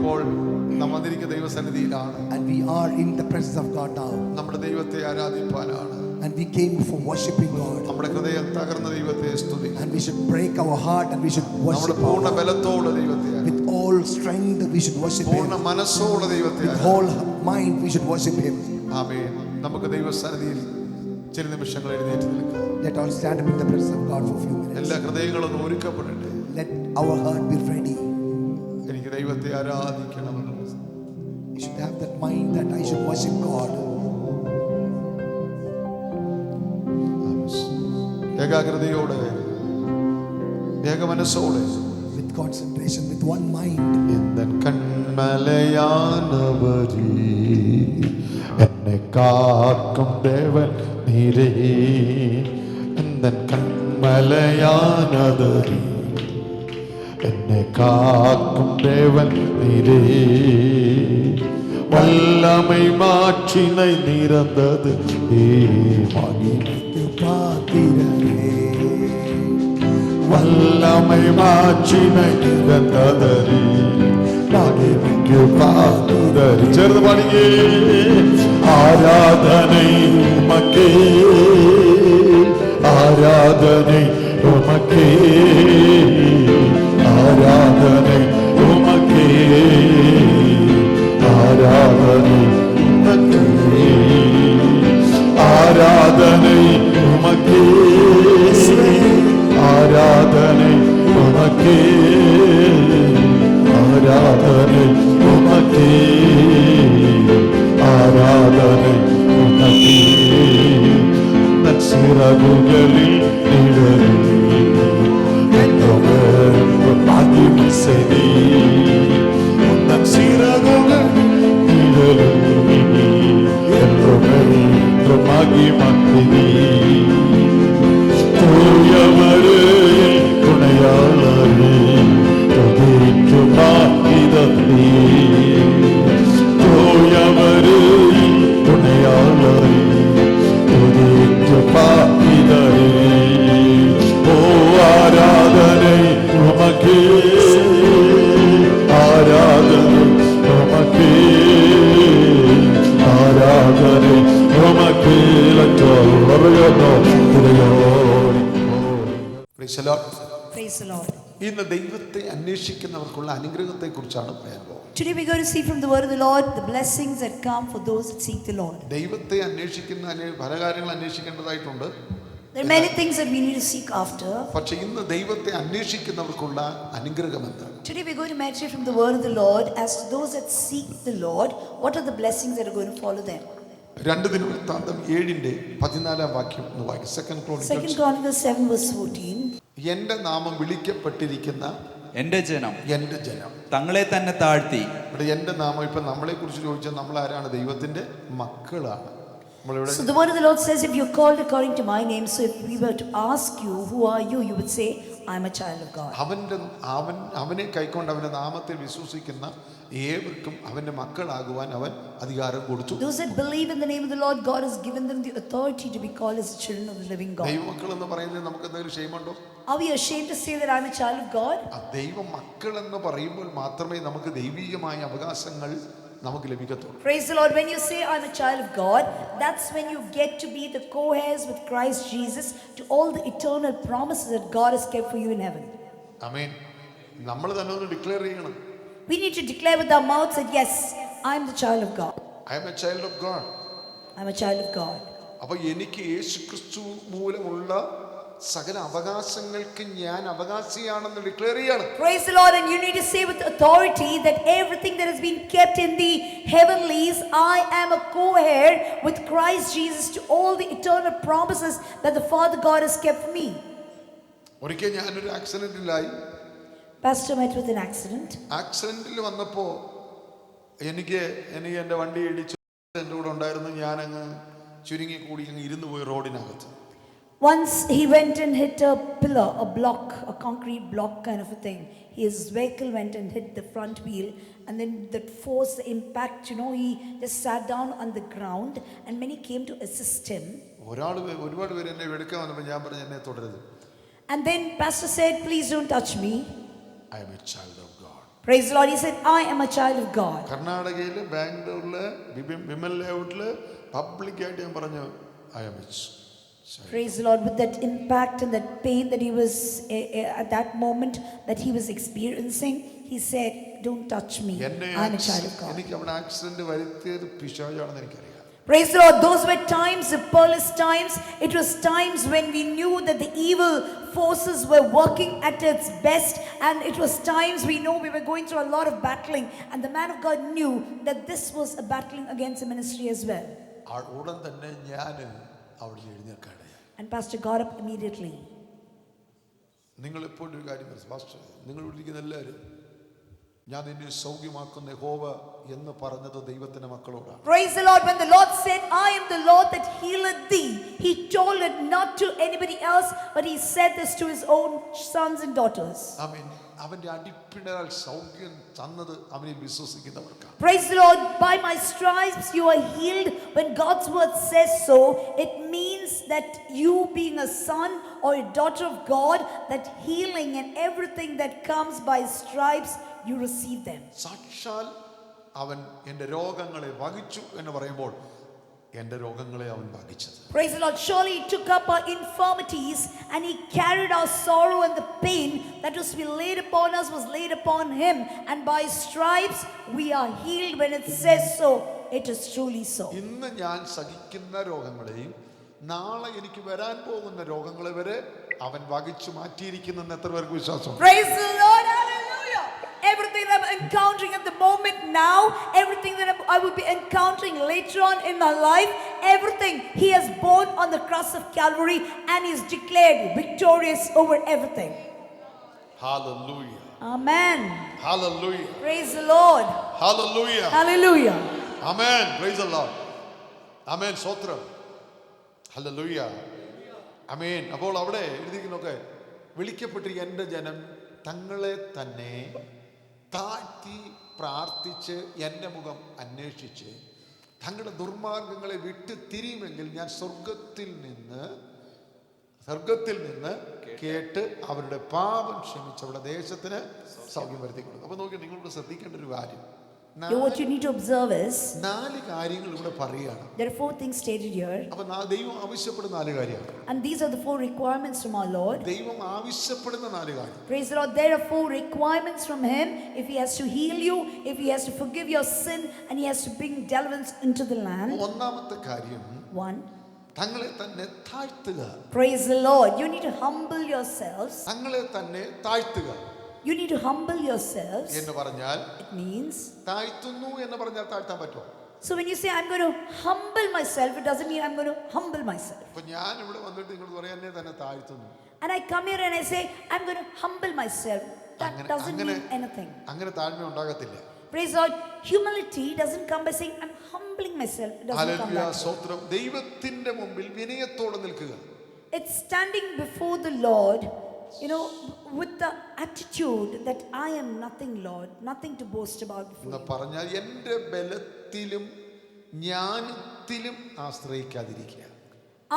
ഇപ്പോൾ നാം വന്നിരിക്കുന്ന ദൈവസന്നിധിയിലാണ്. And we are in the presence of God now. നമ്മുടെ ദൈവത്തെ ആരാധിപ്പാനാണ്. And we came for worshiping God. നമ്മുടെ ഹൃദയം തകർന്ന ദൈവത്തെ സ്തുതിക്കണം. And we should break our heart and we should worship നമ്മുടെ പൂർണ്ണ ബലത്തോടെ ദൈവത്തെ, with all strength we should worship Him. പൂർണ്ണ മനസ്സോടെ ദൈവത്തെ, With whole mind we should worship Him. ആമേൻ. നമുക്ക് ദൈവസന്നിധിയിൽ ചില നിമിഷങ്ങൾ എഴുന്നേറ്റ് നിൽക്കാം. Let all stand up in the presence of God for a few minutes. എല്ലാ ഹൃദയങ്ങളും ഒരുക്കപ്പെടട്ടെ. Let our heart be ready. എനിക്ക് ദൈവത്തെ ആരാധിക്കണമെന്ന് You should have that mind that I should worship God. ഏകാഗ്രതയോടെ, ഏകമനസ്സോടെ, With concentration, with one mind. എന്തൻ കൺമലയാനവരി എന്നെ കാക്കും ദേവൻ നീരേ, എന്തൻ കൺമലയാനവരി എന്നെ കാക്കും ദേവൻ നീരേ, வல்லமை மாற்றினை நிறந்தது மகிமைக்கு பாத்திரரே, வல்லமை மாற்றினை நிறந்தது மகிமைக்கு பாத்திரரே. சேர்ந்து பாடியே. ஆராதனை உமக்கே, ஆராதனை உமக்கே, ஆராதனை உமக்கே, ஆராதனை உமக்கே, ஆராதனை உமக்கே, ஆராதனை உமக்கே, ஆராதனை உமக்கே, ஆராதனை உமக்கே. சிறகுகளில் நிழலில் மகிமை செய்தி, உந்தன் சிறகுகள் மகிமத்தினி, தூயவரே துணையாளரே துதிக்கு பாக்கிதத்தே, தூயவரே துணையாளரே துதிக்கு பாக்கிதரே. ஓ ஆராதனை உமக்கே, ஆராதனை உமக்கே, ആരാധന ഉമക്കേ. ഇന്ന് ദൈവത്തെ അന്വേഷിക്കുന്നവർക്കുള്ള അനുഗ്രഹത്തെ കുറിച്ചാണ് പറയാൻ പോകുന്നത്. Today we're going to see from the word of the Lord the blessings that come for those that seek the Lord. ദൈവത്തെ അന്വേഷിക്കുന്ന പല കാര്യങ്ങൾ അന്വേഷിക്കേണ്ടതായിട്ടുണ്ട്. There are many things that we need to seek after. പക്ഷേ ഇന്ന് ദൈവത്തെ അന്വേഷിക്കുന്നവർക്കുള്ള അനുഗ്രഹം എന്താണ്? Today we're going to meditate from the word of the Lord as to those that seek the Lord, what are the blessings that are going to follow them. 2 ദിനവൃത്താന്തം 7:14 വാക്യം ഒന്ന് വായിക്കുക. 2 Chronicles 7:14. എന്റെ നാമം വിളിക്കപ്പെട്ടിരിക്കുന്ന എന്റെ ജനം തങ്ങളെ തന്നെ താഴ്ത്തി. ഇവിടെ എന്റെ നാമം, ഇപ്പൊ നമ്മളെ കുറിച്ച് ചോദിച്ചാൽ നമ്മൾ ആരാണ്? ദൈവത്തിന്റെ മക്കളാണ്. So the word of the Lord says, if you're called according to my name, so if we were to ask you, who are you? You would say, I'm a child of God. അവനെ കൈക്കൊണ്ട് അവന്റെ നാമത്തിൽ വിശ്വസിക്കുന്ന ഏവർക്കും അവന്റെ മക്കളാകുവാൻ അവൻ അധികാരം കൊടുത്തു. Those that believe in the name of the Lord, God has given them the authority to be called as the children of the living God. ദൈവമക്കൾ എന്ന് പറയുന്നത് നമുക്ക് എന്തെങ്കിലും ക്ഷേമമുണ്ടോ? Are we ashamed to say that I'm a child of God? ദൈവമക്കൾ എന്ന് പറയുമ്പോൾ മാത്രമേ നമുക്ക് ദൈവികമായ അവകാശങ്ങൾ നമുക്ക് ലഭിക്കത്തുള്ളൂ. Praise the Lord. When you say I'm a child of God, that's when you get to be the co-heirs with Christ Jesus to all the eternal promises that God has kept for you in heaven. ആമേൻ. നമ്മൾ തന്നെ ഒന്ന് declare ചെയ്യണം. We need to declare with our mouths that yes, I'm the child of God. I am a child of God. I'm a child of God. അപ്പോൾ എനിക്ക് യേശുക്രിസ്തു മൂലമുള്ള സകല അവകാശങ്ങൾക്ക് ഞാൻ അവകാശിയാണെന്ന് ഡിക്ലെയർ ചെയ്യണം. Praise the Lord. And you need to say with authority that everything that has been kept in the heavenlies, I am a co-heir with Christ Jesus to all the eternal promises that the Father God has kept for me. ഒരിക്കൽ ഞാനൊരു ആക്സിഡന്റിലായി. Pastor met with an accident. ആക്സിഡന്റിൽ വന്നപ്പോൾ എനിക്ക് എൻ്റെ വണ്ടി ഇടിച്ചു. എൻ്റെ കൂടെ ഉണ്ടായിരുന്നു. ഞാനങ്ങ് ചുരുങ്ങി കൂടി അങ്ങ് ഇരുന്നു പോയി റോഡിനകത്ത്. Once he went and hit a pillar, a block, a concrete block kind of a thing. His vehicle went and hit the front wheel, and then that force, the impact, he just sat down on the ground, and many came to assist him. ഒരുപാട് പേര് എന്നെ എടുക്കാൻ വന്നപ്പോൾ ഞാൻ പറഞ്ഞു, എന്നെ തുടരുത്. And then pastor said, please don't touch me. I am a child of God. Praise the Lord. He said, I am a child of God. കർണാടകയിലെ ബാംഗ്ലൂരിലെ വിമൽ ലേഔട്ടില് പബ്ലിക്കായിട്ട് ഞാൻ പറഞ്ഞു I M H. Praise the Lord. With that impact and that pain that he was at that moment that he was experiencing, he said, don't touch me. I'm a child of God. എനിക്ക് അവിടെ accident വരുത്തിയത് പിശാചാണെന്ന് എനിക്കറിയാം. Praise the Lord. Those were times, the peerless times. It was times when we knew that the evil forces were working at its best, and it was times we know we were going through a lot of battling, and the man of God knew that this was a battling against the ministry as well. ഉടൻ തന്നെ ഞാൻ അവിടെ എഴുന്നേൽക്കാണ്. And Pastor got up immediately. നിങ്ങൾ എപ്പോഴും ഒരു കാര്യം pastor, നിങ്ങൾ വിളിക്കുന്ന എല്ലാവരും ഞാൻ നിന്നെ സൗഖ്യമാക്കുന്ന യഹോവ എന്ന് പറഞ്ഞത് ദൈവത്തിന്റെ മക്കളോടാണ്. Praise the Lord. When the Lord said, I am the Lord that healeth thee, he told it not to anybody else, but he said this to his own sons and daughters. ആമേൻ. അവന്റെ അടിപ്പിണരാൽ സൗഖ്യം തന്നത് അവനിൽ വിശ്വസിക്കുന്നവർക്കാണ്. Praise the Lord. By my stripes you are healed. When God's word says so, it means that you being a son or a daughter of God, that healing and everything that comes by stripes, you receive them. സാക്ഷാൽ അവൻ എൻ്റെ രോഗങ്ങളെ വഹിച്ചു എന്ന് പറയുമ്പോൾ എൻ്റെ രോഗങ്ങളെ അവൻ വഹിച്ചത്. Praise the Lord. Surely he took up our infirmities and he carried our sorrow, and the pain that was to be laid upon us was laid upon him, and by stripes we are healed. When it says so, it is truly so. ഇന്ന് ഞാൻ സഹിക്കുന്ന രോഗങ്ങളെയും നാളെ എനിക്ക് വരാൻ പോകുന്ന രോഗങ്ങളെ വരെ അവൻ വഹിച്ചു മാറ്റിയിരിക്കുന്നെന്ന് എത്ര പേർക്ക് വിശ്വാസം? Praise the Lord. Hallelujah. Everything that I'm encountering at the moment now, everything that I will be encountering later on in my life, everything he has borne on the cross of Calvary, and he is declared victorious over everything. Hallelujah. Amen. Hallelujah. Praise the Lord. Hallelujah. Hallelujah. Amen. Praise the Lord. Amen. Sotram. Hallelujah. Amen. അപ്പോൾ അവിടെ എഴുതിക്കുന്നൊക്കെ വിളിക്കപ്പെട്ടിരിക്കുന്ന എൻ്റെ ജനം തങ്ങളെ തന്നെ താഴ്ത്തി പ്രാർത്ഥിച്ച് എൻ്റെ മുഖം അന്വേഷിച്ച് തങ്ങളുടെ ദുർമാർഗങ്ങളെ വിട്ട് തിരിയുമെങ്കിൽ ഞാൻ സ്വർഗത്തിൽ നിന്ന് കേട്ട് അവരുടെ പാപം ക്ഷമിച്ച് അവരുടെ ദേശത്തിന് സൗഖ്യം വരുത്തി കൊടുക്കും. അപ്പൊ നോക്കി നിങ്ങളോട് ശ്രദ്ധിക്കേണ്ട ഒരു കാര്യം, what you need to observe is 4 കാര്യങ്ങൾ ഇവിടെ പറയുകയാണ്. there are 4 things stated here, അപ്പൊ ദൈവം ആവശ്യപ്പെടുന്ന 4 കാര്യമാണ്. and these are the 4 requirements from our Lord. ദൈവം ആവശ്യപ്പെടുന്ന 4 കാര്യം. Praise the Lord. There are 4 requirements from him. If he has to heal you, if he has to forgive your sin, and he has to bring deliverance into the land. ഒന്നാമത്തെ കാര്യം 1, തങ്ങളെ തന്നെ താഴ്ത്തുക. praise the Lord. You need to humble yourselves. തങ്ങളെ തന്നെ താഴ്ത്തുക You need to humble yourselves. എന്ന് പറഞ്ഞാൽ, It means, താഴ്ത്തുന്നു എന്ന് പറഞ്ഞാൽ താഴ്ത്താൻ പറ്റുമോ? so when you say I'm going to humble myself, it doesn't mean I'm going to humble myself. അപ്പൊ ഞാൻ ഇവിടെ വന്നിട്ട് നിങ്ങളോട് പറയാൻ എന്നെ തന്നെ താഴ്ത്തുന്നു, And I come here and I say I'm going to humble myself. That doesn't mean anything. അങ്ങനെ താഴ്മ ഉണ്ടാകത്തില്ല. Praise the Lord. Humility doesn't come by saying I'm humbling myself. It doesn't come hallelujah. that way. സ്തോത്രം. ദൈവത്തിന്റെ മുമ്പിൽ വിനയത്തോടെ നിൽക്കുക. It's standing before the Lord, with the attitude that I am nothing, Lord, nothing to boast about before എന്ന് you. പറഞ്ഞാൽ എൻ്റെ ബലത്തിലും ജ്ഞാനത്തിലും ആശ്രയിക്കാതിരിക്കുക.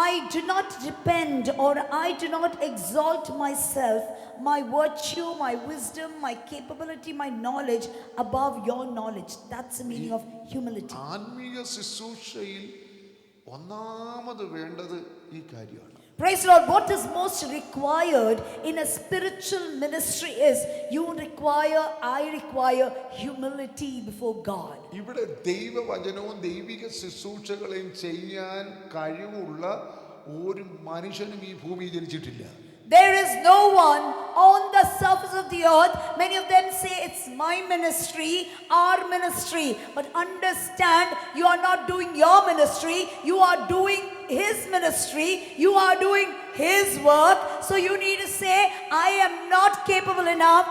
I do not depend, or I do not exalt myself, my virtue, my wisdom, my capability, my knowledge above your knowledge. That's the meaning of humility. ആത്മീയ ശുശ്രൂഷയിൽ ഒന്നാമത് വേണ്ടത് ഈ കാര്യമാണ്. Praise the Lord. What is most required in a spiritual ministry is I require humility before God. ഇവിടെ ദൈവവചനവും ദൈവിക ശുശ്രൂഷകളെയും ചെയ്യാൻ കഴിവുള്ള ഒരു മനുഷ്യനും ഈ ഭൂമിയിൽ ജനിച്ചിട്ടില്ല. There is no one on the surface of the earth. Many of them say it's my ministry, our ministry. But understand, you are not doing your ministry. You are doing his ministry. You are doing his work. So you need to say, I am not capable enough.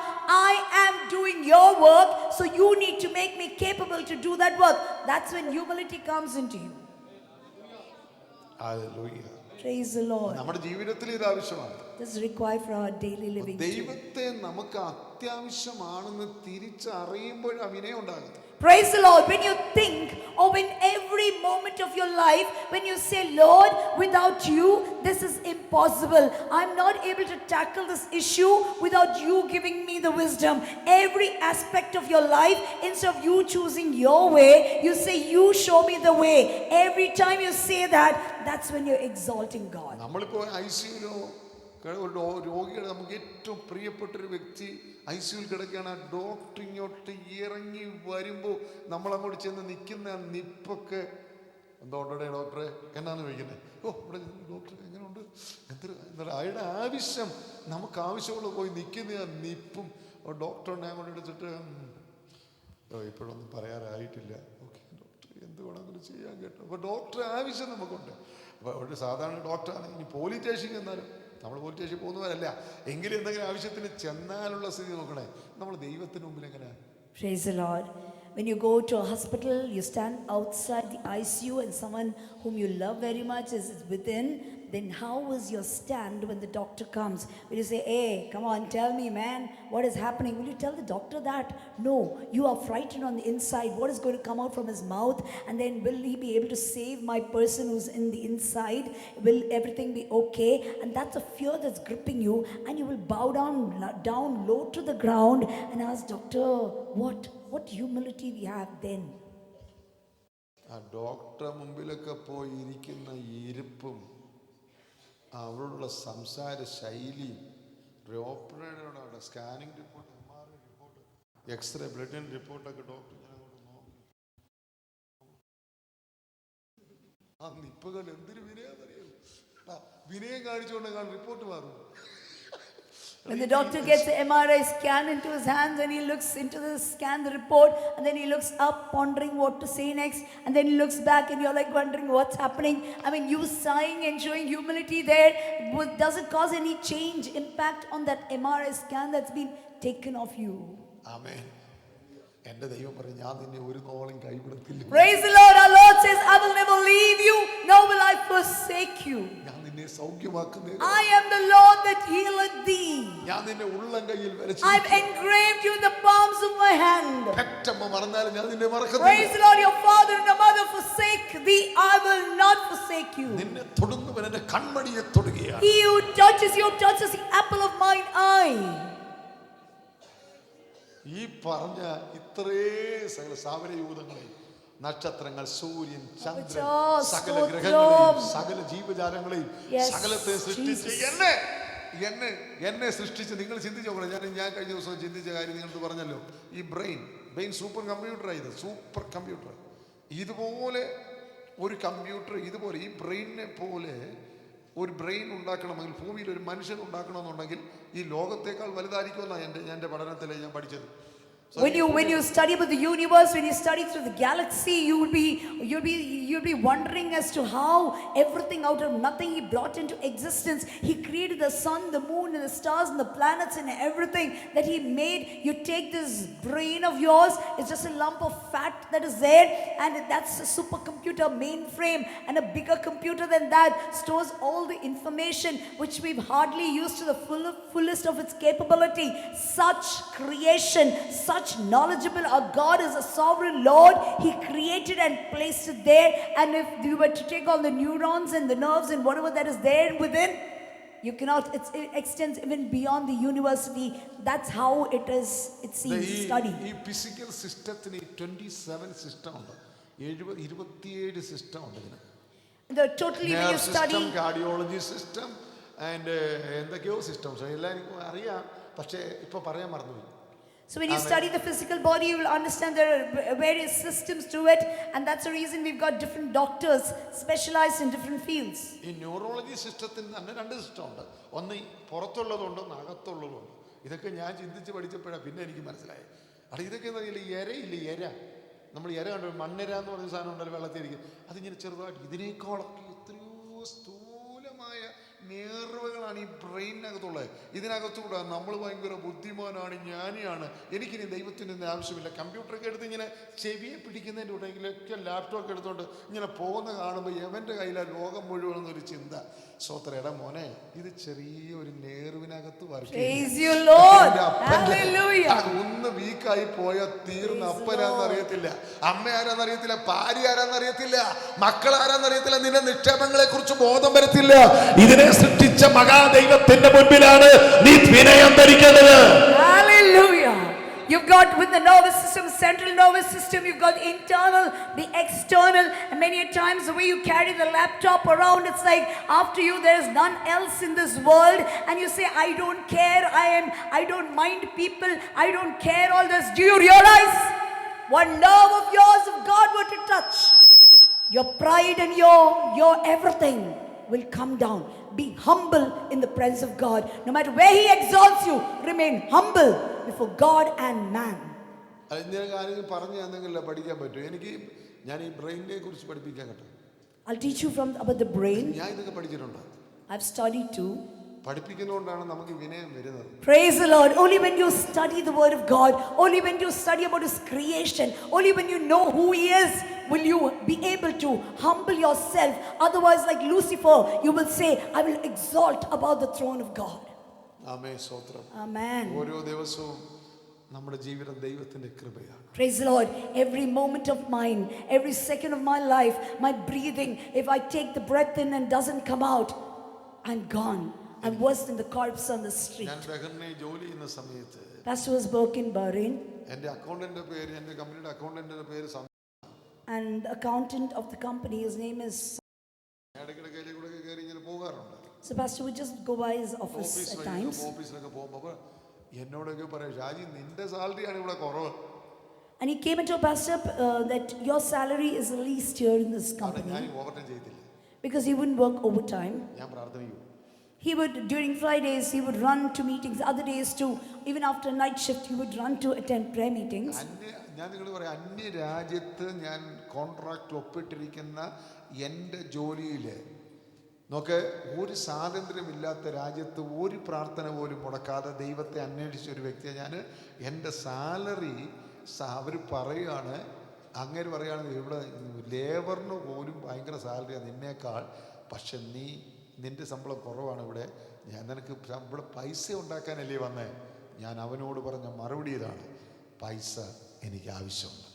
I am doing your work. So you need to make me capable to do that work. That's when humility comes into you. Hallelujah. Praise the Lord. നമ്മുടെ ജീവിതത്തിൽ ഇത് ആവശ്യമാണ്. This is required for our daily living. ദൈവത്തെ നമുക്ക് അത്യാവശ്യമാണെന്ന് തിരിച്ചറിയുമ്പോഴാണ് വിനയം ഉണ്ടാകുന്നത്. Praise the Lord. When you think, or when every moment of your life, when you say, Lord, without you, this is impossible. I'm not able to tackle this issue without you giving me the wisdom. Every aspect of your life, instead of you choosing your way, you say, you show me the way. Every time you say that, that's when you're exalting God. നമ്മളിപ്പോൾ ICUലോ ഒരു രോഗിയുടെ നമുക്ക് ഏറ്റവും പ്രിയപ്പെട്ടൊരു വ്യക്തി ICUവിൽ കിടക്കുകയാണ്. ആ doctor ഇങ്ങോട്ട് ഇറങ്ങി വരുമ്പോൾ നമ്മളങ്ങോട്ട് ചെന്ന് നിൽക്കുന്ന നിപ്പൊക്കെ എന്താ ഉണ്ടേ ഡോക്ടറെ എന്നാന്ന് ചോദിക്കുന്നത്. ഓ ഇവിടെ ഡോക്ടർ എങ്ങനെയുണ്ട് എന്താ അയാളുടെ ആവശ്യം നമുക്ക് ആവശ്യമുള്ള പോയി നിൽക്കുന്ന ആ നിപ്പും ഡോക്ടറിനെ അങ്ങോട്ട് എടുത്തിട്ട് ഇപ്പോഴൊന്നും പറയാറായിട്ടില്ല, ഓക്കെ ഡോക്ടർ എന്ത് വേണമെങ്കിലും ചെയ്യാൻ കേട്ടോ. അപ്പോൾ ഡോക്ടർ ആവശ്യം നമുക്കുണ്ട്. അപ്പോൾ ഒരു സാധാരണ ഡോക്ടറാണ്. ഇനി പോലീസ് സ്റ്റേഷനിൽ ചെന്നാലും നമ്മൾ പോലീസ് സ്റ്റേഷനിൽ പോകുന്നവരല്ല എങ്കിലും എന്തെങ്കിലും ആവശ്യത്തിന് ചെന്നാലുള്ള സ്ഥിതി നോക്കണേ. നമ്മൾ ദൈവത്തിന് മുമ്പിൽ എങ്ങനെയാണ്? Praise the Lord. When you go to a hospital, you stand outside the ICU and someone whom you love very much is within, then how is your stand when the doctor comes? Will you say, hey, come on, tell me, man, what is happening? Will you tell the doctor that? No, you are frightened on the inside. What is going to come out from his mouth? And then will he be able to save my person who's in the inside? Will everything be okay? And that's a fear that's gripping you, and you will bow down low to the ground and ask, doctor, what humility we have then. ആ ഡോക്ടറെ മുമ്പിലൊക്കെ പോയി ഇരിക്കുന്ന ഇരിപ്പും അവരോടുള്ള സംസാര ശൈലിയും ഓപ്പറേറ്ററുടെ scanning report, MRI report, x ray, ബ്ലഡിൻ റിപ്പോർട്ടൊക്കെ ഡോക്ടർ ഞാൻ അങ്ങോട്ട് നോക്കി. ആ നിപ്പുകൾ എന്തൊരു വിനയാന്നറിയാം. വിനയം കാണിച്ചുകൊണ്ട് റിപ്പോർട്ട് മാറും. When the doctor gets the MRI scan into his hands and he looks into the scan, the report, and then he looks up pondering what to say next, and then he looks back and you're like wondering what's happening. I mean, you sighing and showing humility there, does it cause any change, impact on that MRI scan that's been taken off you? ആമേൻ. എൻ്റെ ദൈവം പറയും, ഞാൻ നിന്നെ ഒരു നാളും കൈവിടത്തില്ല. Praise the Lord. Our Lord says, I will never leave you, nor will I forsake you. ഞാൻ നിന്നെ സൗഖ്യമാക്കുന്ന I am the Lord that healeth thee. ഞാൻ നിന്നെ ഉള്ളം കയ്യിൽ വരച്ചു. I've engraved you in the palms of my hand. പെറ്റമ്മ മറന്നാലും ഞാൻ നിന്നെ മറക്കത്തില്ല. Praise the Lord. Your father and your mother forsake thee, I will not forsake you. നിന്നെ തൊടുന്നവൻ എൻ്റെ കൺമണിയെ തൊടുകയാണ്. He who touches you touches the apple of mine eye. ഈ പറഞ്ഞ ഇത്രേ സകല സാവരയൂഥങ്ങളെയും, നക്ഷത്രങ്ങൾ, സൂര്യൻ, ചന്ദ്രൻ, സകല ഗ്രഹങ്ങളെയും സകല ജീവജാലങ്ങളെയും സകലത്തെ സൃഷ്ടിച്ച് എന്നെ സൃഷ്ടിച്ച് നിങ്ങൾ ചിന്തിച്ചു നോക്കണം. ഞാൻ കഴിഞ്ഞ ദിവസം ചിന്തിച്ച കാര്യം നിങ്ങൾക്ക് പറഞ്ഞല്ലോ. ഈ ബ്രെയിൻ സൂപ്പർ കമ്പ്യൂട്ടറാണ്. ഇത് സൂപ്പർ കമ്പ്യൂട്ടർ. ഇതുപോലെ ഒരു കമ്പ്യൂട്ടർ, ഇതുപോലെ ഈ ബ്രെയിനിനെ പോലെ ഒരു ബ്രെയിൻ ഉണ്ടാക്കണമെങ്കിൽ, ഭൂമിയിൽ ഒരു മനുഷ്യൻ ഉണ്ടാക്കണമെന്നുണ്ടെങ്കിൽ ഈ ലോകത്തേക്കാൾ വലുതായിരിക്കുമെന്നാണ് എൻ്റെ പഠനത്തിൽ ഞാൻ പഠിച്ചത്. When you study about the universe, when you study through the galaxy, you'll be wondering as to how everything out of nothing he brought into existence. He created the sun, the moon, and the stars, and the planets, and everything that he made. You take this brain of yours, it's just a lump of fat that is there, and that's a supercomputer mainframe, and a bigger computer than that stores all the information which we've hardly used to the fullest of its capability. Such creation, such knowledgeable. Our God is a sovereign Lord. He created and placed it there, and if you were to take all the neurons and the nerves and whatever that is there within, you cannot, it extends even beyond the university. That's how it is, it seems, studied. ഈ physical സിസ്റ്റത്തിന് 27 system ഉണ്ട്. 27 system ഉണ്ട് ഇതിന്. The totally when you study cardiology system and എന്തൊക്കെയോ systems എല്ലാം എനിക്ക് അറിയാം, പക്ഷേ ഇപ്പൊ പറയാൻ മറന്നുപോയി. So when you study the physical body, you will understand there are various systems to it, and that's the reason we've got different doctors specialized in different fields. ഈ neurology സിസ്റ്റത്തിന് തന്നെ 2 സിസ്റ്റം ഉണ്ട്. ഒന്ന് പുറത്തുള്ളതുണ്ട്, ഒന്ന് അകത്തുള്ളതുണ്ട്. ഇതൊക്കെ ഞാൻ ചിന്തിച്ച് പഠിച്ചപ്പോഴാണ് പിന്നെ എനിക്ക് മനസ്സിലായത്. ഇതൊക്കെ എന്താ എര നമ്മൾ ഇര കണ്ടു, മണ്ണിര എന്ന് പറഞ്ഞ സാധനം ഉണ്ടല്ലോ വെള്ളത്തിൽ ഇരിക്കും. അതിങ്ങനെ ചെറുതായിട്ട് ഇതിനേക്കാളൊക്കെ എത്രയോ സ്ഥൂലമായ നേർവകളാണ് ഈ ബ്രെയിനകത്തുള്ളത്. ഇതിനകത്തൂടെ നമ്മൾ ഭയങ്കര ബുദ്ധിമാനാണ്, ജ്ഞാനിയാണ്, എനിക്കിനി ദൈവത്തിൻ്റെ ഒന്നും ആവശ്യമില്ല. കമ്പ്യൂട്ടറൊക്കെ എടുത്ത് ഇങ്ങനെ ചെവിയെ പിടിക്കുന്നതിൻ്റെ ഉണ്ടെങ്കിലൊക്കെ ലാപ്ടോപ്പ് എടുത്തുകൊണ്ട് ഇങ്ങനെ പോകുന്ന കാണുമ്പോൾ എവൻ്റെ കയ്യിലാണ് ലോകം മുഴുവൻ എന്നൊരു ചിന്ത. സ്വത്രയുടെ മോനെ, ഇത് ചെറിയൊരു നേർവിനകത്ത് Praise you, Lord. Hallelujah. ഒന്ന് വീക്കായി പോയാൽ തീർന്ന അപ്പനാന്നറിയത്തില്ല, അമ്മ ആരാന്നറിയത്തില്ല, ഭാര്യ ആരാന്നറിയത്തില്ല, മക്കൾ ആരാന്നറിയത്തില്ല, നിന്റെ നിക്ഷേപങ്ങളെ കുറിച്ച് ബോധം വരത്തില്ല. ഇതിനെ സൃഷ്ടിച്ച മഹാദൈവത്തിന്റെ മുൻപിലാണ് നീ വിനയം ധരിക്കേണ്ടത്. Hallelujah. You've got with the nervous system, central nervous system, you've got internal, the external, and many a times the way you carry the laptop around, it's like after you there is none else in this world, and you say, I don't care, I don't mind people, I don't care all this. Do you realize one nerve of yours, if God were to touch, your pride and your everything will come down. Be humble in the presence of God. No matter where He exalts you, remain humble before God and man. ഞാൻ പറഞ്ഞു തന്നെങ്കിലല്ല പഠിക്കാൻ പറ്റും. ഞാൻ ഈ ബ്രെയിനിനെ കുറിച്ച് പഠിപ്പിക്കാൻ കേട്ടോ. I'll teach you about the brain. ഞാൻ ഇതൊക്കെ പഠിച്ചിട്ടുണ്ട്. I've studied too. പഠിപ്പിക്കുന്നതുകൊണ്ടാണ് നമുക്ക് വിനയം വരുന്നത്. Praise the Lord. Only when you study the word of God, only when you study about His creation, only when you know who He is, will you be able to humble yourself. Otherwise, like Lucifer, you will say, I will exalt above the throne of God. ആമേൻ, സ്തോത്രം. Amen. ഓരോ ദിവസവും നമ്മുടെ ജീവിതം ദൈവത്തിന്റെ കൃപയാണ്. Praise the Lord. Every moment of mine, every second of my life, my breathing, if I take the breath in and doesn't come out, I'm gone. I'm worse than the corpse on the street. ഞാൻ ബഹറിനെ ജോലി ചെയ്യുന്ന സമയത്ത് Pastor was working in Bahrain, എൻ്റെ അക്കൗണ്ടന്റിന്റെ പേര്, എൻ്റെ കമ്പനിയുടെ അക്കൗണ്ടന്റിന്റെ പേര് and the accountant of the company, his name is. ഇടയ്ക്കിടയ്ക്ക് കൂടെ കയറി ഇങ്ങനെ പോകാറുണ്ട്. So Pastor would just go by his office at times. ഓഫീസിലൊക്കെ പോകുമ്പോൾ എന്നോടൊക്കെ പറയും, ഷാജി നിന്റെ സാലറിയാണ് ഇവിടെ കുറവ്. And he came and told Pastor that your salary is the least here in this ഞാൻ company ഓവർടൈം ചെയ്തില്ല, because he wouldn't work overtime. ഞാൻ പ്രാർത്ഥനയ്ക്കും. He would, during Fridays, he would run to meetings. Other days too, even after night shift, he would run to attend prayer meetings. ഞാൻ നിങ്ങൾ പറയാം, അന്യ രാജ്യത്ത് ഞാൻ കോൺട്രാക്ട് ഒപ്പിട്ടിരിക്കുന്ന എൻ്റെ ജോലിയിൽ നോക്ക്, ഒരു സ്വാതന്ത്ര്യമില്ലാത്ത രാജ്യത്ത് ഒരു പ്രാർത്ഥന പോലും മുടക്കാതെ ദൈവത്തെ അന്വേഷിച്ച ഒരു വ്യക്തിയെ ഞാൻ. എൻ്റെ സാലറി അവർ പറയുകയാണ്, അങ്ങനെ പറയുകയാണ്, ഇവിടെ ലേബറിന് പോലും ഭയങ്കര സാലറിയാണ് നിന്നേക്കാൾ, പക്ഷെ നിൻ്റെ ശമ്പളം കുറവാണ് ഇവിടെ, ഞാൻ നിനക്ക് ശമ്പളം പൈസ ഉണ്ടാക്കാനല്ലേ വന്നേ. ഞാൻ അവനോട് പറഞ്ഞ മറുപടി ഇതാണ്, പൈസ എനിക്ക് ആവശ്യമുണ്ട്,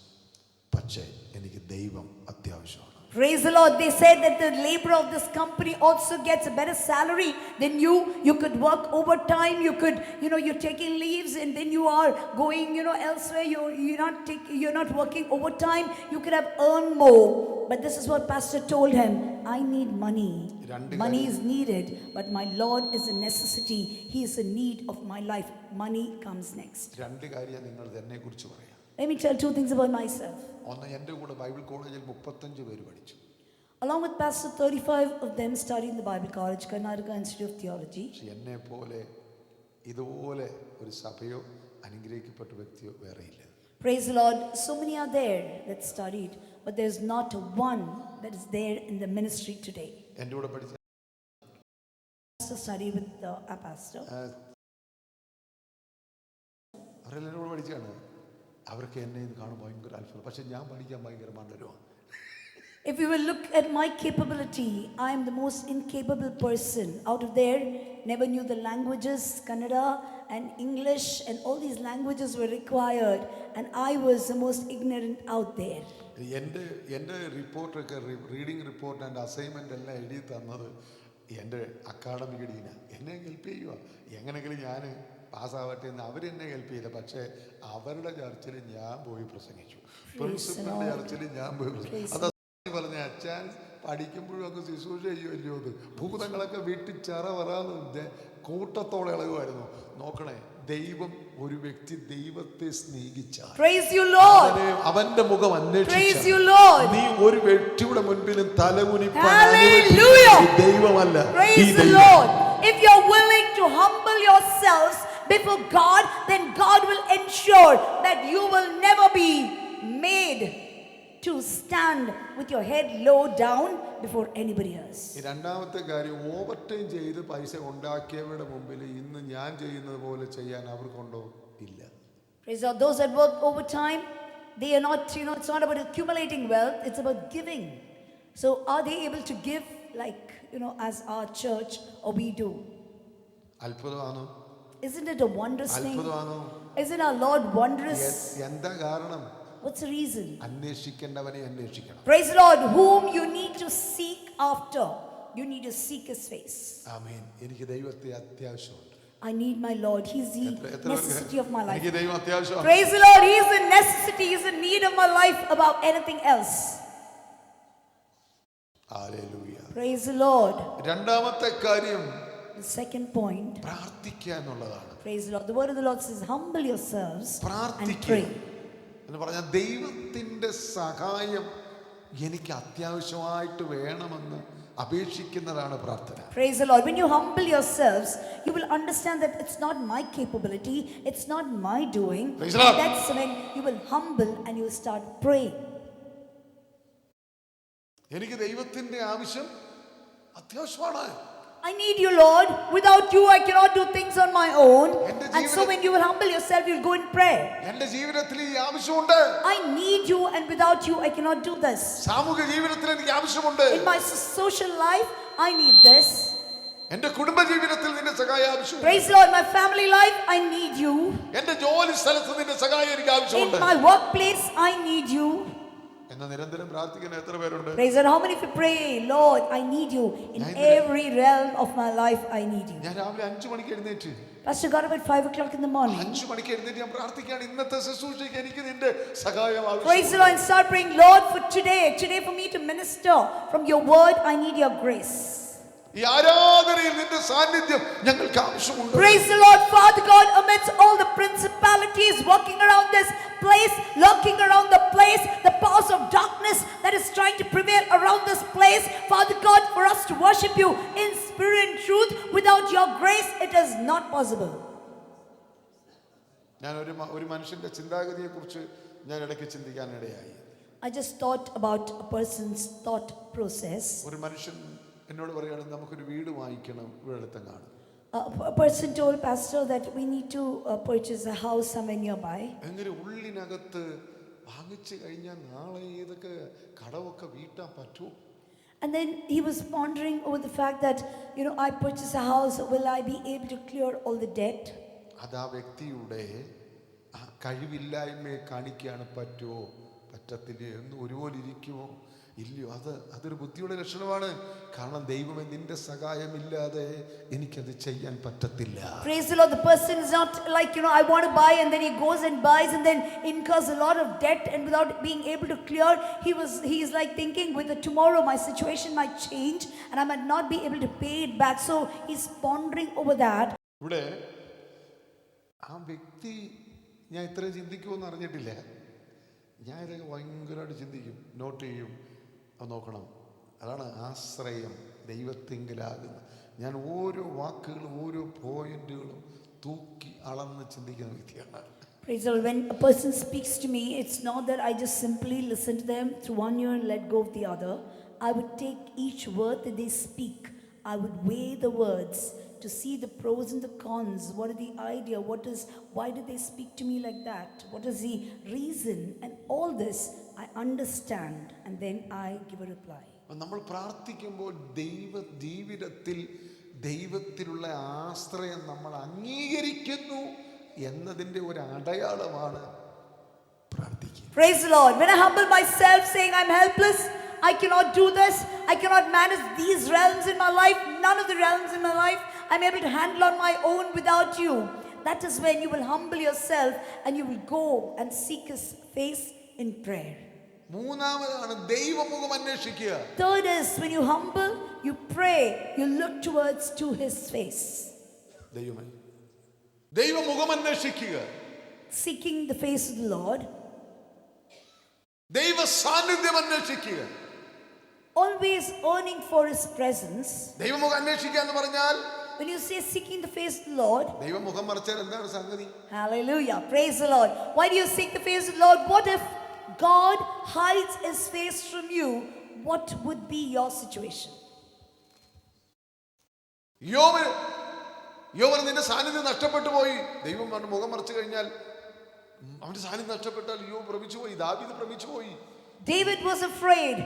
പക്ഷേ എനിക്ക് ദൈവം അത്യാവശ്യമാണ്. Praise the Lord. They said that the labor of this company also gets a better salary than you. You could work overtime. You could, you're taking leaves and then you are going, elsewhere. You're not working overtime. You could have earned more. But this is what Pastor told him. I need money. Money is needed, but my Lord is a necessity. He is a need of my life. Money comes next. രണ്ട് കാര്യം നിങ്ങൾ എന്നെ കുറിച്ച് പറയാം. Let me tell two things about myself. ഒന്ന്, എൻ്റെ കൂടെ Bible കോളേജിൽ 35 പേര് പഠിച്ചു. Along with Pastor, 35 of them studied in the Bible College, Karnataka Institute of Theology. എന്നെ പോലെ ഇതുപോലെ ഒരു സഭയോ അനുഗ്രഹിക്കപ്പെട്ട വ്യക്തിയോ വേറെയില്ല. Praise the Lord. So many are there that studied, but there's not one that is there in the ministry today. എൻ്റെ കൂടെ പഠിച്ച Pastor studied with a pastor. അവരെല്ലാം കൂടെ പഠിച്ചാണ്. അവർക്ക് എന്നെ കാണുമ്പോൾ ഭയങ്കര അത്ഭുതം, പക്ഷെ ഞാൻ പഠിക്കാൻ ഭയങ്കര മണ്ഡലമാണ്. If you will look at my capability, I am the most incapable person out of there. Never knew the languages, Kannada and English, and all these languages were required, and I was the most ignorant out there. എൻ്റെ റിപ്പോർട്ടൊക്കെ, reading report and assignment എല്ലാം എഴുതി തന്നത് എൻ്റെ academic ഡീനാണ്. എന്നെ help ചെയ്യുക, എങ്ങനെയെങ്കിലും ഞാൻ പാസ്സാവട്ടെ എന്ന് അവരെന്നെ ഹെൽപ്പ് ചെയ്ത. പക്ഷേ അവരുടെ ചർച്ചിൽ ഞാൻ പോയി പ്രസംഗിച്ചു, പ്രിൻസിപ്പലിൻ്റെ ചർച്ചിൽ ഞാൻ പോയി പ്രസംഗിച്ചു. അത് പറഞ്ഞ അച്ഛൻ പഠിക്കുമ്പോഴും ഒക്കെ ശുശ്രൂഷ ചെയ്യുമല്ലോ, അത് ഭൂതങ്ങളൊക്കെ വീട്ടിൽ ചെറ വരാതെ കൂട്ടത്തോടെ ഇളകുമായിരുന്നു. നോക്കണേ, ദൈവം ഒരു വ്യക്തി ദൈവത്തെ സ്നേഹിച്ചാൽ അവന്റെ മുഖം അന്വേഷിച്ചു നീ ഒരു വ്യക്തിയുടെ മുൻപിലും തലകുനിപ്പാൻ ദൈവമല്ല. If you're willing to humble yourselves before God, then God will ensure that you will never be made to stand with your head low down before anybody else. ഈ രണ്ടാമത്തെ കാര്യം, ഓവർ ടൈം ചെയ്ത് പൈസ ഉണ്ടാക്കിയവരുടെ മുമ്പിൽ ഇന്ന് ഞാൻ ചെയ്യുന്നത് പോലെ ചെയ്യാൻ അവർക്കുണ്ടോ? ഇല്ല. Praise God. Those that work overtime, they are not, it's not about accumulating wealth, it's about giving. So are they able to give like, as our church or we do? അത്ഭുതമാണോ? Isn't it a wondrous thing? അത്ഭുതമാണോ? Isn't our Lord wondrous? എന്താ കാരണം? What's the reason? അന്വേഷിക്കേണ്ടവനെ അന്വേഷിക്കണം. Praise the Lord. Whom you need to seek after, you need to seek His face. ആമേൻ. എനിക്ക് ദൈവത്തെ അത്യാവശ്യമുണ്ട്. I need my Lord. He's the necessity of my life. എനിക്ക് ദൈവം അത്യാവശ്യമാണ്. Praise the Lord. He is the necessity. He is the need of my life above anything else. Hallelujah. Praise the Lord. രണ്ടാമത്തെ കാര്യം The second point. പ്രാർത്ഥിക്കുക എന്നുള്ളതാണ്. Praise the Lord. The word of the Lord says, humble yourselves and പ്രാർത്ഥിക്കുക pray. എന്ന് പറഞ്ഞാൽ ദൈവത്തിൻ്റെ സഹായം എനിക്ക് അത്യാവശ്യമായിട്ട് വേണമെന്ന് അപേക്ഷിക്കുന്നതാണ് പ്രാർത്ഥന. Praise the Lord. When you humble yourselves, you will understand that it's not my capability, it's not my doing. Praise the Lord. That's when you will humble and you will start praying. എനിക്ക് ദൈവത്തിൻ്റെ ആവശ്യം അത്യാവശ്യമാണ്. I need you, Lord. Without you, I cannot do things on my own. And so when you will humble yourself, you'll go in prayer. എൻ്റെ ജീവിതത്തിൽ ഈ ആവശ്യമുണ്ട്. I need you, and without you, I cannot do this. സാമൂഹിക ജീവിതത്തിൽ എനിക്ക് ആവശ്യമുണ്ട്. In my social life, I need this. എൻ്റെ കുടുംബ ജീവിതത്തിൽ നിന്റെ സഹായം ആവശ്യമുണ്ട്. Praise the Lord. My family life, I need you. എൻ്റെ ജോലി സ്ഥലത്ത് നിന്റെ സഹായം എനിക്ക് ആവശ്യമുണ്ട്. In my workplace, I need you. എന്ന നിരന്തരം പ്രാർത്ഥിക്കുന്ന എത്ര പേരുണ്ട്? Praise the Lord. How many of you pray, Lord, I need you. In every realm of my life, I need you. ഞാൻ രാവിലെ 5 മണിക്ക് എഴുന്നേറ്റ് Pastor got up at 5 o'clock in the morning. 5 മണിക്ക് എഴുന്നേറ്റ് ഞാൻ പ്രാർത്ഥിക്കുകയാണ്, ഇന്നത്തെ ശുശ്രൂഷയ്ക്ക് എനിക്ക് നിന്റെ സഹായം Praise the ആവശ്യമുണ്ട്. Lord and start praying, Lord, for today for me to minister from your word, I need your grace. ഈ ആരാധനയിൽ നിന്റെ സാന്നിധ്യം ഞങ്ങൾക്ക് ആവശ്യമുണ്ട്. Praise the Lord, Father God, amidst all the principalities walking around this place, lurking around the place, the powers of darkness that is trying to prevail around this place, Father God, for us to worship you in spirit and truth, without your grace, it is not possible. ഞാൻ ഒരു മനുഷ്യന്റെ ചിന്താഗതിയെക്കുറിച്ച് ഞാൻ ഇടയ്ക്ക് ചിന്തിക്കാനിടയായി. I just thought about a person's thought process. ഒരു മനുഷ്യൻ എന്നോട് പറയുകയാണ്, നമുക്കൊരു വീട് വാങ്ങിക്കണം ഇവിടെടുത്തെങ്ങാണ്. A person told Pastor that we need to purchase a house somewhere nearby. എങ്ങനെ ഉള്ളിനകത്ത് വാങ്ങിച്ചു കഴിഞ്ഞാൽ നാളെ ഇതൊക്കെ കടമൊക്കെ വീട്ടാൻ പറ്റുമോ? And then he was pondering over the fact that, I purchase a house, will I be able to clear all the debt? അത് ആ വ്യക്തിയുടെ കഴിവില്ലായ്മയെ കാണിക്കുകയാണ്. പറ്റുമോ പറ്റത്തില്ല എന്ന് ഒരുപോലെ ഇരിക്കുമോ ഇല്ലയോ? അതൊരു ബുദ്ധിയുടെ ലക്ഷണമാണ്. കാരണം ദൈവമേ, നിന്റെ സഹായമില്ലാതെ എനിക്കത് ചെയ്യാൻ പറ്റത്തില്ല. Praise the Lord. The person is not like, I want to buy, and then he goes and buys and then incurs a lot of debt, and without being able to clear, he is like thinking, with tomorrow my situation might change and I might not be able to pay it back. So he's pondering over that. ഇവിടെ ആ വ്യക്തി, ഞാൻ ഇത്രയും ചിന്തിക്കുമെന്ന് അറിഞ്ഞിട്ടില്ല. ഞാൻ ഇതൊക്കെ ഭയങ്കരമായിട്ട് ചിന്തിക്കും, നോട്ട് ചെയ്യും. അത് നോക്കണം. അതാണ് ആശ്രയം ദൈവത്തിങ്കലാകുന്നത്. ഞാൻ ഓരോ വാക്കുകളും ഓരോ പോയിന്റുകളും തൂക്കി അളന്ന് ചിന്തിക്കുന്ന വ്യക്തിയാണ്. Praise the Lord. When a person speaks to me, it's not that I just simply listen to them through one ear and let go of the other. I would take each word that they speak. I would weigh the words to see the pros and the cons. What is the idea? Why did they speak to me like that? What is the reason? And all this I understand, and then I give a reply. നമ്മൾ പ്രാർത്ഥിക്കുമ്പോൾ ജീവിതത്തിൽ ദൈവത്തിലുള്ള ആശ്രയം നമ്മൾ അംഗീകരിക്കുന്നു എന്നതിൻ്റെ ഒരു അടയാളമാണ് പ്രാർത്ഥിക്കുക. Praise the Lord. When I humble myself, saying I'm helpless, I cannot do this, I cannot manage these realms in my life, none of the realms in my life I'm able to handle on my own without you. That is when you will humble yourself and you will go and seek His face in prayer. മൂന്നാമതാണ് ദൈവമുഖം അന്വേഷിക്കുക. Third is when you humble, you pray, you look towards to His face. ദൈവമേ, ദൈവമുഖം അന്വേഷിക്കുക. Seeking the face of the Lord. ദൈവ സാന്നിധ്യം അന്വേഷിക്കുക. Always yearning for His presence. ദൈവമുഖം അന്വേഷിക്കുക എന്ന് പറഞ്ഞാൽ, when you say seeking the face of the Lord, ദൈവമുഖം മറച്ചാൽ എന്താണ് സംഗതി? hallelujah, praise the Lord. Why do you seek the face of the Lord? What if God hides his face from you, what would be your situation? യോബിന് നിന്റെ സാന്നിധ്യം നഷ്ടപ്പെട്ടു പോയി. ദൈവം പറഞ്ഞു മുഖം മറച്ചു കഴിഞ്ഞാൽ അവന്റെ സാന്നിധ്യം നഷ്ടപ്പെട്ടാൽ യോബ് ഭ്രമിച്ചു പോയി, ദാവീദ് ഭ്രമിച്ചു പോയി. David was afraid.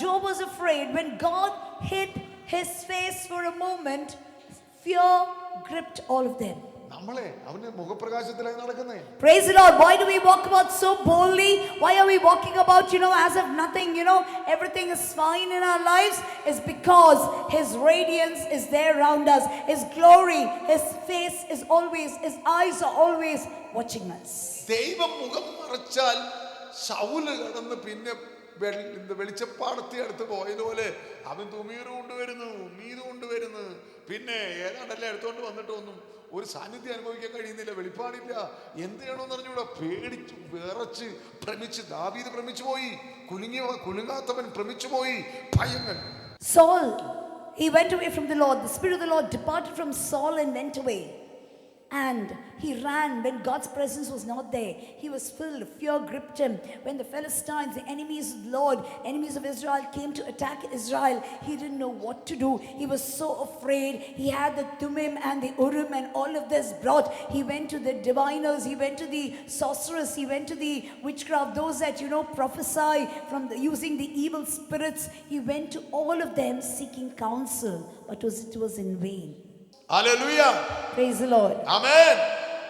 Job was afraid. When God hid his face for a moment, fear gripped all of them. നമ്മളെ അവന്റെ മുഖപ്രകാശത്തിലായി നടക്കുന്നേ. Praise the Lord. Why do we walk about so boldly? Why are we walking about, as if nothing, everything is fine in our lives? It's because his radiance is there around us. His glory, his face is always, his eyes are always watching us. ദൈവം മുഖം മറച്ചാൽ ശൗല് കടന്ന് പിന്നെ വെളിച്ചപ്പാടത്തെ അടുത്ത് പോയതുപോലെ അവൻ തുമീറ് കൊണ്ടുവരുന്നു, പിന്നെ ഏതാണ്ടല്ലേ എടുത്തോണ്ട് വന്നിട്ട് ഒന്നും ഒരു സാന്നിധ്യം അനുഭവിക്കാൻ കഴിയുന്നില്ല, വെളിപ്പാടില്ല. എന്ത് ചെയ്യണമെന്ന് അറിഞ്ഞൂടാ, പേടിച്ചു വിറച്ച് ഭ്രമിച്ച് ദാവീദ് ഭ്രമിച്ചു പോയി, കുലുങ്ങാത്തവൻ ഭ്രമിച്ചു പോയി, ഭയങ്ങൾ. Saul, he went away from the Lord. The Spirit of the Lord departed from Saul and went away. And he ran when God's presence was not there. He was filled, fear gripped him. When the Philistines, the enemies of the Lord, enemies of Israel, came to attack Israel, he didn't know what to do. He was so afraid. He had the Thummim and the Urim and all of this brought. He went to the diviners, he went to the sorcerers, he went to the witchcraft, those that prophesy from using the evil spirits. He went to all of them seeking counsel, but it was in vain. Hallelujah. Praise the Lord. Amen.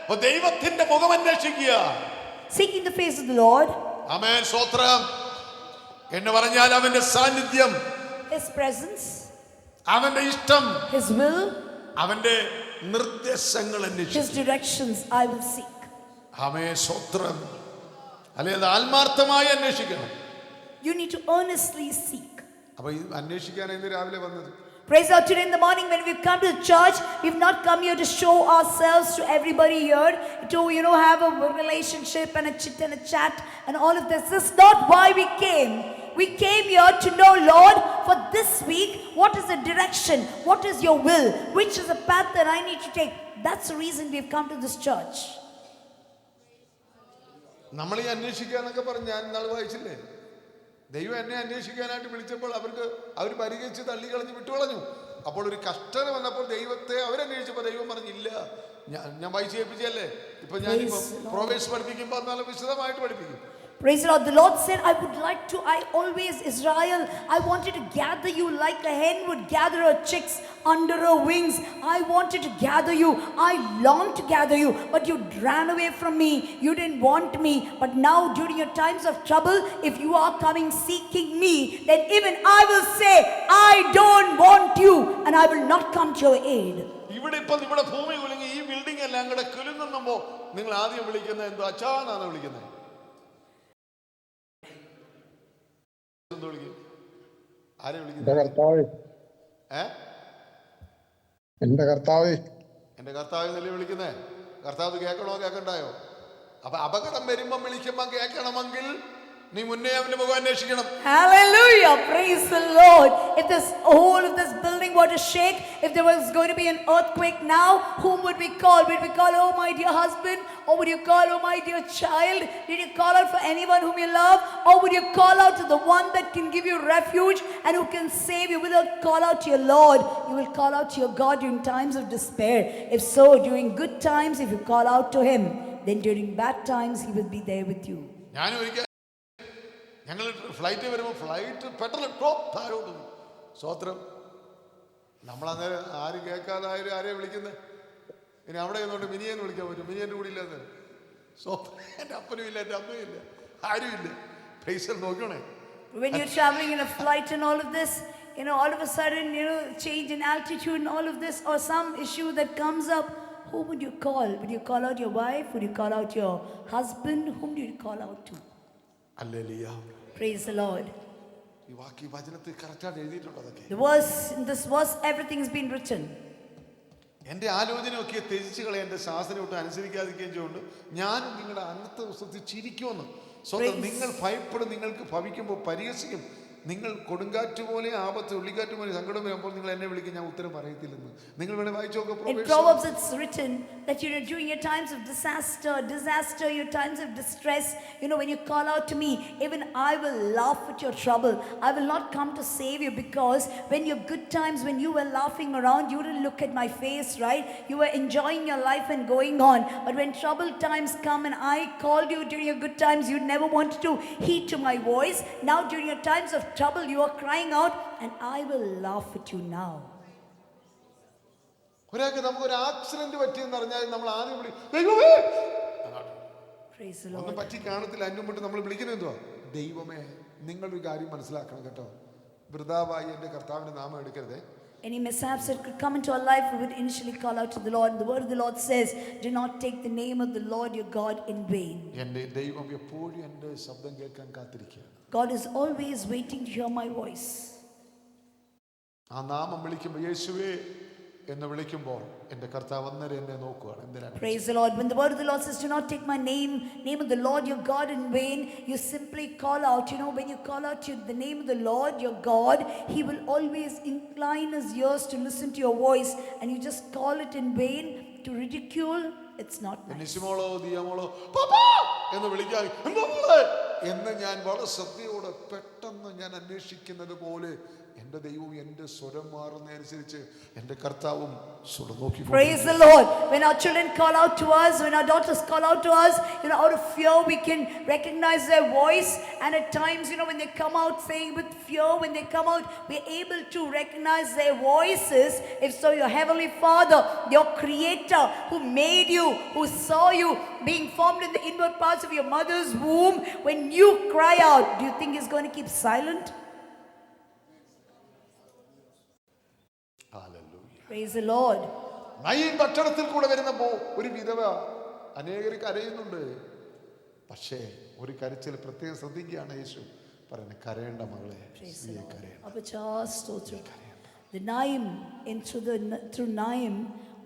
അപ്പോൾ ദൈവത്തിന്റെ മുഖം അന്വേഷിക്കുക. Seeking the face of the Lord. Amen. സ്തോത്രം. എന്ന് പറഞ്ഞാൽ അവന്റെ സാന്നിധ്യം, His presence, അവന്റെ ഇഷ്ടം, his will, അവന്റെ നിർദ്ദേശങ്ങൾ his അന്വേഷിക്കുക. directions I will seek. ആമേൻ. സ്തോത്രം. അല്ലെങ്കിൽ ആത്മാർത്ഥമായി അന്വേഷിക്കണം. You need to earnestly seek. അപ്പോൾ ഈ അന്വേഷിക്കാനാണ് ഇന്ന് രാവിലെ വന്നത്. Praise God. Today in the morning when we've come to the church, we've not come here to show ourselves to everybody here, to have a relationship and a chit and a chat and all of this. This is not why we came. We came here to know, Lord, for this week, what is the direction? What is your will? Which is the path that I need to take? That's the reason we've come to this church. നമ്മൾ ഈ അന്വേഷിക്കാന്നൊക്കെ പറഞ്ഞ് ഞാൻ ഇന്നാൾ വായിച്ചില്ലേ, ദൈവം എന്നെ അന്വേഷിക്കാനായിട്ട് വിളിച്ചപ്പോൾ അവർ പരിഹരിച്ച് തള്ളിക്കളഞ്ഞ് വിട്ടുകളഞ്ഞു. അപ്പോൾ ഒരു കഷ്ടത വന്നപ്പോൾ ദൈവത്തെ അവരന്വേഷിച്ചപ്പോൾ ദൈവം പറഞ്ഞില്ല. ഞാൻ വായിച്ച് കേൾപ്പിച്ചല്ലേ. ഇപ്പൊ ഞാനിപ്പോ പ്രൊവേഴ്സ് പഠിപ്പിക്കുമ്പോൾ നല്ല വിശദമായിട്ട് പഠിപ്പിക്കും. Praise the Lord. The Lord said, Israel, I wanted to gather you like a hen would gather her chicks under her wings. I wanted to gather you. I longed to gather you, but you ran away from me. You didn't want me. But now during your times of trouble, if you are coming seeking me, then even I will say, I don't want you, and I will not come to your aid. ഇവിടെ ഭൂമി കുലുങ്ങി ഈ building എല്ലാം കൂടെ കുലുങ്ങുമ്പോ നിങ്ങൾ ആദ്യം വിളിക്കുന്നത് എന്തോ അച്ഛനാണ് വിളിക്കുന്നത്. ആരെ വിളിക്കുന്നത്? എന്റെ കർത്താവേ എന്നല്ലേ വിളിക്കുന്നേ. കർത്താവ് കേൾക്കണോ കേൾക്കണ്ടായോ? അപ്പൊ അപകടം വരുമ്പോ വിളിക്കുമ്പോ കേൾക്കണമെങ്കിൽ നീ മുന്നേ അവന്റെ മുഖം അന്വേഷിക്കണം. Hallelujah. Praise the Lord. If this whole of this building were to shake, if there was going to be an earthquake now, whom would we call? Would we call, oh my dear husband? Or would you call, oh my dear child? Did you call out for anyone whom you love? Or would you call out to the one that can give you refuge and who can save you? Will you call out to your Lord? You will call out to your God during times of despair. If so, during good times, if you call out to him, then during bad times, he will be there with you. ഞങ്ങൾ flight വരുമ്പോൾ flight പെട്ടെന്ന് top താഴോട്ട് സ്വോത്രം. നമ്മളന്നേരം ആരും കേൾക്കാതായാലും ആരെയാണ് വിളിക്കുന്നത്? ഇനി അവിടെ നിന്നോട്ട് മിനിയെന്ന് വിളിക്കാൻ പറ്റും. മിനിയൻ്റെ കൂടെ ഇല്ലാതെ സ്വോത്രം. എൻ്റെ അപ്പനും ഇല്ല, എൻ്റെ അമ്മയും ഇല്ല, ആരും ഇല്ല. പൈസ നോക്കണേ. When you're traveling in a flight and all of this, all of a sudden, change in altitude and all of this, or some issue that comes up, who would you call? Would you call out your wife? Would you call out your husband? Whom do you call out to? Hallelujah. Praise the Lord. The verse, in this verse, everything has been written. എൻ്റെ ആലോചനയൊക്കെ ത്യജിച്ച് കളയാൻ എൻ്റെ ശാസനയോട്ട് അനുസരിക്കാതിരിക്കുകയും ചെയ്യുന്നുണ്ട്. ഞാനും നിങ്ങളുടെ അന്നത്തെ ദിവസത്തിൽ ചിരിക്കുമെന്ന്. സ്വന്തം നിങ്ങൾ ഭയപ്പെടും, നിങ്ങൾക്ക് ഭവിക്കുമ്പോൾ പരിഹസിക്കും. നിങ്ങൾ കൊടുങ്കാറ്റ് പോലെ ആപത്ത് ഉള്ളിക്കാറ്റ് പോലെ സങ്കടം വരുമ്പോൾ നിങ്ങൾ എന്നെ വിളിക്കും, ഞാൻ ഉത്തരം പറയത്തില്ലെന്ന്. നിങ്ങൾ വേണേ വായിച്ചു നോക്കുക. In Proverbs it's written that during your times of disaster, your times of distress, when you call out to me, even I will laugh at your trouble. I will not come to save you, because when your good times, when you were laughing around, you didn't look at my face, right? You were enjoying your life and going on. But when troubled times come and I called you during your good times, you never wanted to heed to my voice. Now during your times of trouble, you are crying out, and I will laugh at you now. ഒരാൾക്ക് നമുക്കൊരു accident പറ്റിയെന്ന് അറിഞ്ഞാൽ നമ്മൾ ആദ്യം ദൈവമേ, Praise the ഒന്നും Lord. പറ്റി കാണത്തില്ല. അന്നം വിട്ട് നമ്മൾ വിളിക്കുന്നത് എന്തുവാ? ദൈവമേ. നിങ്ങളൊരു കാര്യം മനസ്സിലാക്കണം കേട്ടോ, വൃഥാവായി എൻ്റെ കർത്താവിന്റെ നാമം എടുക്കരുതേ. Any mishaps that could come into our life, we would initially call out to the Lord. And the word of the Lord says, do not take the name of the Lord your God in vain. എൻ്റെ ദൈവം എപ്പോഴും എൻ്റെ ശബ്ദം കേൾക്കാൻ കാത്തിരിക്കുകയാണ്. God is always waiting to hear my voice. ആ നാമം വിളിക്കുമ്പോൾ, യേശുവേ എന്ന് വിളിക്കുമ്പോൾ എൻ്റെ കർത്താവ് അന്നേരം എന്നെ നോക്കുകയാണ്. എന്തിനാണ്? Praise the Lord. When the word of the Lord says, do not take my name of the Lord your God in vain, you simply call out. When you call out to the name of the Lord your God, he will always incline his ears to listen to your voice. And you just call it in vain to ridicule, it's not nice. നിശിമോളോ ദിയമോളോ പാപ്പാ എന്ന് വിളിക്കാൻ എന്ന് ഞാൻ വളരെ ശ്രദ്ധയോടെ പെട്ടെന്ന് ഞാൻ അന്വേഷിക്കുന്നത് പോലെ എൻ്റെ ദൈവവും എൻ്റെ സ്വരം മാറുന്നതനുസരിച്ച് എൻ്റെ കർത്താവും സ്വരം നോക്കി. Praise the Lord. When our children call out to us, when our daughters call out to us, out of fear we can recognize their voice. And at times, when they come out saying with fear, when they come out, we're able to recognize their voices. If so, your heavenly Father, your creator, who made you, who saw you being formed in the inward parts of your mother's womb, when you cry out, do you think he's going to keep silent? Praise the Lord. Nain പട്ടണത്തിൽ കൂടെ വരുന്നപ്പോ ഒരു വിധവ അനേകർ കരയുന്നുണ്ട്. പക്ഷേ ഒരു കരച്ചിൽ പ്രത്യേകം ശ്രദ്ധിക്കുകയാണ് യേശു പറയുന്നത്, കരയേണ്ട മകളെ, The Naim, through Naim,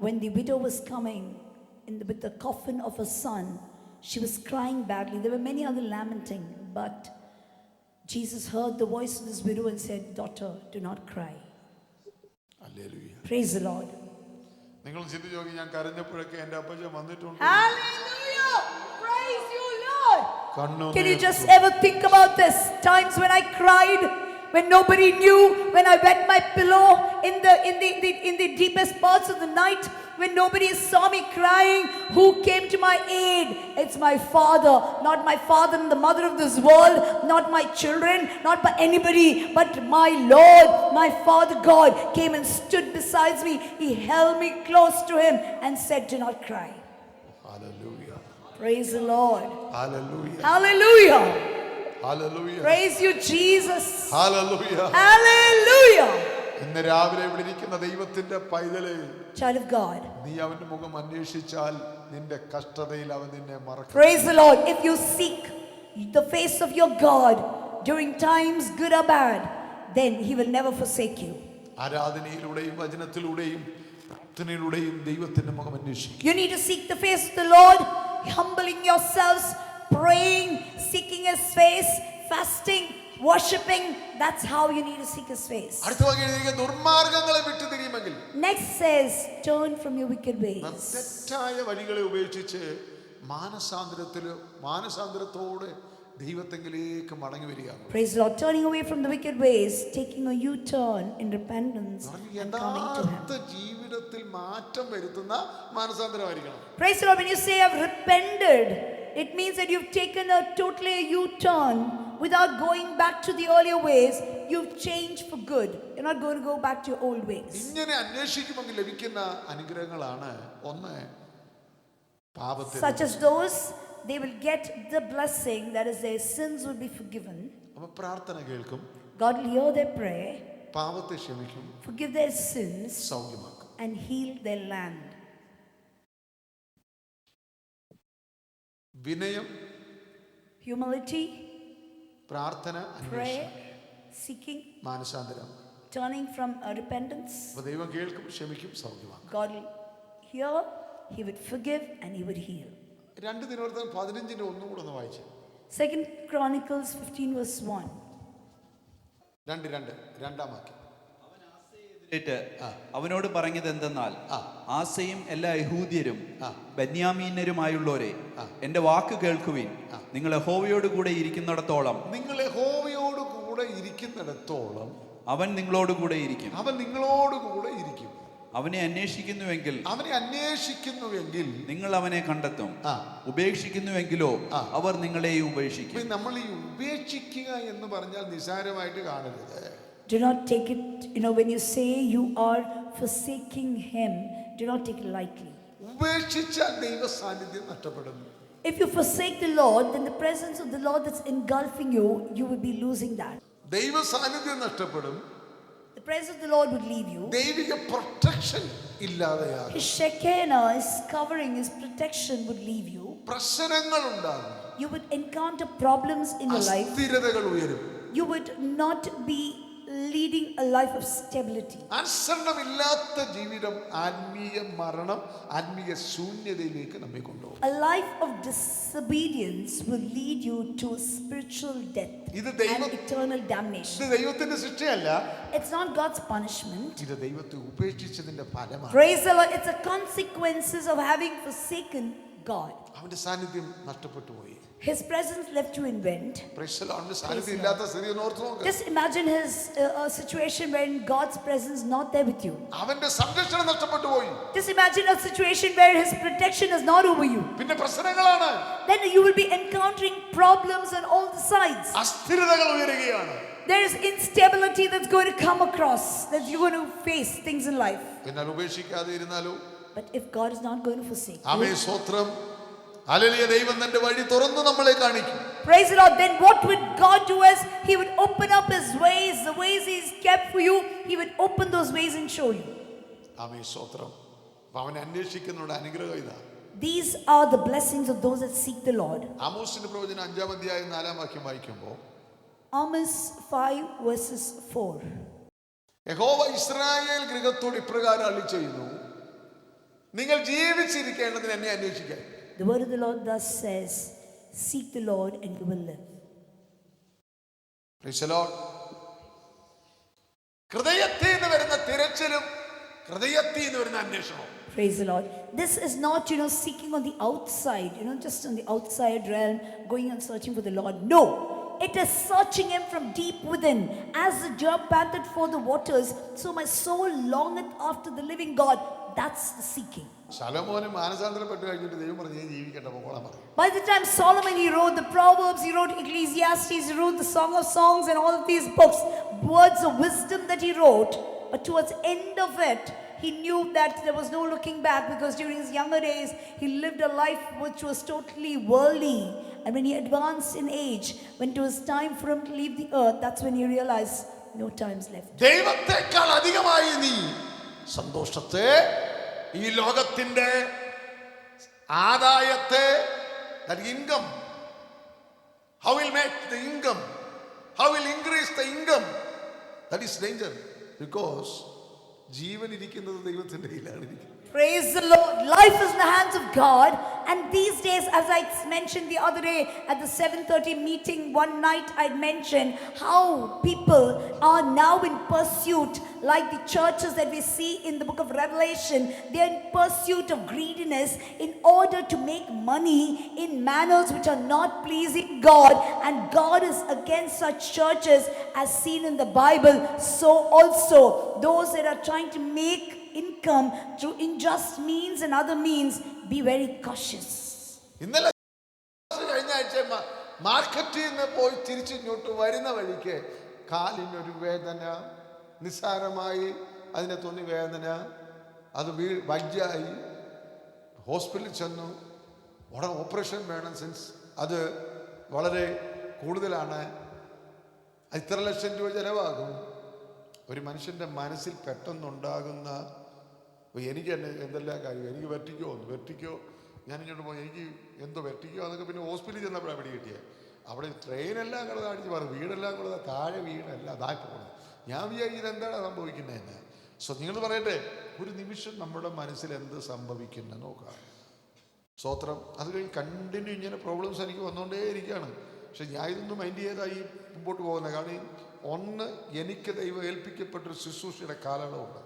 when the widow was coming with the coffin of her son, she was crying badly. There were many other lamenting, but Jesus heard the voice of this widow and said, daughter, do not cry. Praise the Lord. നിങ്ങൾ ചിന്തിച്ചു നോക്കി, ഞാൻ കരഞ്ഞപ്പോഴൊക്കെ എൻ്റെ അപ്പച്ചൻ വന്നിട്ടുണ്ട്. Hallelujah! Praise you, Lord. കണ്ണു Can you just ever think about this? Times when I cried, when nobody knew, when I wet my pillow in the deepest parts of the night, when nobody saw me crying, who came to my aid? It's my Father, not my father and the mother of this world, not my children, not by anybody, but my Lord, my Father God came and stood beside me. He held me close to him and said, do not cry. Hallelujah. Praise the Lord. Hallelujah. Hallelujah. Hallelujah. Praise you, Jesus. Hallelujah. Hallelujah. ഇന്ന് രാവിലെ ഇവിടെ ഇരിക്കുന്ന ദൈവത്തിന്റെ പൈതലേ, Child of God. നീ അവന്റെ മുഖം അന്വേഷിച്ചാൽ നിന്റെ കഷ്ടതയിൽ അവൻ നിന്നെ മറക്കും. Praise the Lord. If you seek the face of your God during times good or bad, then he will never forsake you. ആരാധനയിലൂടെയും വചനത്തിലൂടെയും പ്രാർത്ഥനയിലൂടെയും ദൈവത്തിന്റെ മുഖം അന്വേഷിക്കും. You need to seek the face of the Lord, humbling yourselves, praying, seeking his face, fasting, worshiping. That's how you need to seek his face. അടുത്ത വാക്യം ദുർമാർഗ്ഗങ്ങളെ വിട്ടുതിരിയുമെങ്കിൽ. Next says, turn from your wicked ways. തെറ്റായ വഴികളെ ഉപേക്ഷിച്ച് മാനസാന്തരത്തോടെ ദൈവത്തെങ്കിലേക്ക് മടങ്ങി വരിക. Praise the Lord. Turning away from the wicked ways, taking a U-turn in repentance and coming to him. ജീവിതത്തിൽ മാറ്റം വരുത്തുന്ന മാനസാന്തരമായിരിക്കണം. Praise the Lord. When you say I've repented, it means that you've taken a totally U-turn without going back to the earlier ways. You've changed for good. You're not going to go back to your old ways. ഇങ്ങനെ അന്വേഷിക്കുമെങ്കിൽ ലഭിക്കുന്ന അനുഗ്രഹങ്ങളാണ് ഒന്ന്, പാപത്തിൽ Such as those, they will get the blessing, that is, their sins will be forgiven. അപ്പോൾ പ്രാർത്ഥന കേൾക്കും, God will hear their prayer, പാപത്തെ ക്ഷമിക്കും, forgive their sins, സൗഖ്യമാക്കും. and heal their land. വിനയം, Humility, പ്രാർത്ഥന, prayer, അന്വേഷണം, seeking, മാനസാന്തരം. turning from repentance. അപ്പോൾ ദൈവം കേൾക്കും, ക്ഷമിക്കും, സൗഖ്യമാക്കും. God will hear, he would forgive, and he would heal. 2 ദിനവൃത്തം 15 ഒന്നും കൂടെ ഒന്ന് വായിച്ചു. 2 Chronicles 15 verse 1. രണ്ടാം വാക്യം. അവനോട് പറഞ്ഞത് എന്തെന്നാൽ, ആസയും എല്ലാ യഹൂദ്യരും ബെന്യാമീനരുമായുള്ളവരെ, എന്റെ വാക്ക് കേൾക്കുവിൻ. നിങ്ങൾ യഹോവയോട് കൂടെ ഇരിക്കുന്നിടത്തോളം അവൻ നിങ്ങളോട് കൂടെ ഇരിക്കും. അവനെ അന്വേഷിക്കുന്നുവെങ്കിൽ നിങ്ങൾ അവനെ കണ്ടെത്തും. ഉപേക്ഷിക്കുന്നുവെങ്കിലോ അവർ നിങ്ങളെ ഉപേക്ഷിക്കും. നമ്മൾ ഈ ഉപേക്ഷിക്കുക എന്ന് പറഞ്ഞാൽ നിസാരമായിട്ട് കാണരുത്. Do not take it, when you say you are forsaking him, do not take it lightly. ഉപേക്ഷിച്ചാൽ ദൈവ സാന്നിധ്യം നഷ്ടപ്പെടുന്നു. If you forsake the Lord, then the presence of the Lord that's engulfing you, you will be losing that. ദൈവ സാന്നിധ്യം നഷ്ടപ്പെടും. The presence of the Lord would leave you. ദൈവിക protection ഇല്ലാതെയാകും. His Shekinah, his covering, his protection would leave you. പ്രശ്നങ്ങൾ ഉണ്ടാകും. You would encounter problems in your life. അസ്ഥിരതകൾ ഉയരും. You would not be leading a life of stability. അനുസരണമില്ലാത്ത ജീവിതം ആത്മീയ മരണം, ആത്മീയ ശൂന്യതയിലേക്ക് നമ്മെ കൊണ്ടുപോകും. A life of disobedience will lead you to spiritual death and eternal damnation. ഇത് ദൈവത്തിന്റെ ശിക്ഷയല്ല. It's not God's punishment. ഇത് ദൈവത്തെ ഉപേക്ഷിച്ചതിന്റെ ഫലമാണ്. Praise the Lord. It's the consequences of having forsaken God. അവന്റെ സാന്നിധ്യം നഷ്ടപ്പെട്ടു പോയി. His presence left you in vent. Just imagine his situation when God's presence is not there with you. Just imagine a situation where his protection is not over you. Then you will be encountering problems on all the sides. There is instability that's going to come across, that you're going to face things in life. But if God is not going to forsake you, praise the Lord, then what would God do? As he would open up his ways, the ways he's kept for you, he would open those ways and show you. These are the blessings of those that seek the Lord. Amos 5 verses 4. യഹോവ Israel ഗൃഹത്തോട് ഇപ്രകാരം അരുളിച്ചെയ്യുന്നു, നിങ്ങൾ ജീവിച്ചിരിക്കേണ്ടതിന് എന്നെ അന്വേഷിക്കാൻ. The word of the Lord thus says, seek the Lord and you will live. Praise the Lord. ഹൃദയത്തിൽ നിന്ന് വരുന്ന തിരച്ചിലും ഹൃദയത്തിൽ നിന്ന് വരുന്ന അന്വേഷണവും. Praise the Lord. This is not, seeking on the outside, just on the outside realm, going and searching for the Lord. No. It is searching him from deep within. As the deer panteth for the waters, so my soul longeth after the living God. That's the seeking. By the time Solomon, he wrote the Proverbs, he wrote Ecclesiastes, he wrote the Song of Songs and all of these books, words of wisdom that he wrote. But towards the end of it, he knew that there was no looking back, because during his younger days, he lived a life which was totally worldly. And when he advanced in age, when it was time for him to leave the earth, that's when he realized no time's left. ദൈവത്തെക്കാൾ അധികമായി നീ സന്തോഷത്തെ, ഈ ലോകത്തിന്റെ ആദായത്തെ, that income, how will make the income, how will increase the income, that is danger, because ജീവൻ ഇരിക്കുന്നത് ദൈവത്തിന്റെ കയ്യിലാണ് ഇരിക്കുന്നത്. Praise the Lord. Life is in the hands of God. And these days, as I mentioned the other day at the 7:30 meeting, one night I mentioned how people are now in pursuit, like the churches that we see in the book of Revelation. They are in pursuit of greediness in order to make money in manners which are not pleasing God. And God is against such churches as seen in the Bible. So also, those that are trying to make income through unjust means and other means, be very cautious. ഇന്നലെ കഴിഞ്ഞ ആഴ്ച മാർക്കറ്റിൽ നിന്ന് പോയി തിരിച്ചിങ്ങോട്ട് വരുന്ന വഴിക്ക് കാലിനൊരു വേദന, നിസ്സാരമായി അതിനെ തോന്നി വേദന, അത് വജ്ജായി ഹോസ്പിറ്റലിൽ ചെന്നു. ഉടനെ ഓപ്പറേഷൻ വേണം, സെൻസ് അത് വളരെ കൂടുതലാണ്, ഇത്ര ലക്ഷം രൂപ ചിലവാകും. ഒരു മനുഷ്യൻ്റെ മനസ്സിൽ പെട്ടെന്നുണ്ടാകുന്ന, എനിക്ക് തന്നെ എന്തെല്ലാം കാര്യം, എനിക്ക് വെർട്ടിക്കോ ഞാനിങ്ങോട്ട് പോയി, എനിക്ക് എന്തോ വെർട്ടിക്കോ എന്നൊക്കെ പിന്നെ ഹോസ്പിറ്റലിൽ ചെന്നപ്പോഴാണ് പിടി കിട്ടിയത്. അവിടെ ട്രെയിനെല്ലാം കൂടെ കാണിച്ച് പറഞ്ഞു, വീടെല്ലാം കൂടെ താഴെ വീടെല്ലാം അതായി പോകുന്നത്. ഞാൻ വിചാരിക്കുന്നത് എന്താണ് സംഭവിക്കുന്നതെന്ന്. സോ നിങ്ങൾ പറയട്ടെ, ഒരു നിമിഷം നമ്മുടെ മനസ്സിൽ എന്ത് സംഭവിക്കുന്നത് നോക്കാം. സ്തോത്രം. അത് കഴിഞ്ഞ് കണ്ടിന്യൂ ഇങ്ങനെ പ്രോബ്ലംസ് എനിക്ക് വന്നുകൊണ്ടേ ഇരിക്കുകയാണ്. പക്ഷെ ഞാൻ ഇതൊന്നും മൈൻഡ് ചെയ്തായി മുമ്പോട്ട് പോകുന്നത്. കാരണം ഒന്ന്, എനിക്ക് ദൈവം ഏൽപ്പിക്കപ്പെട്ടൊരു ശുശ്രൂഷയുടെ കാലയളവുണ്ട്.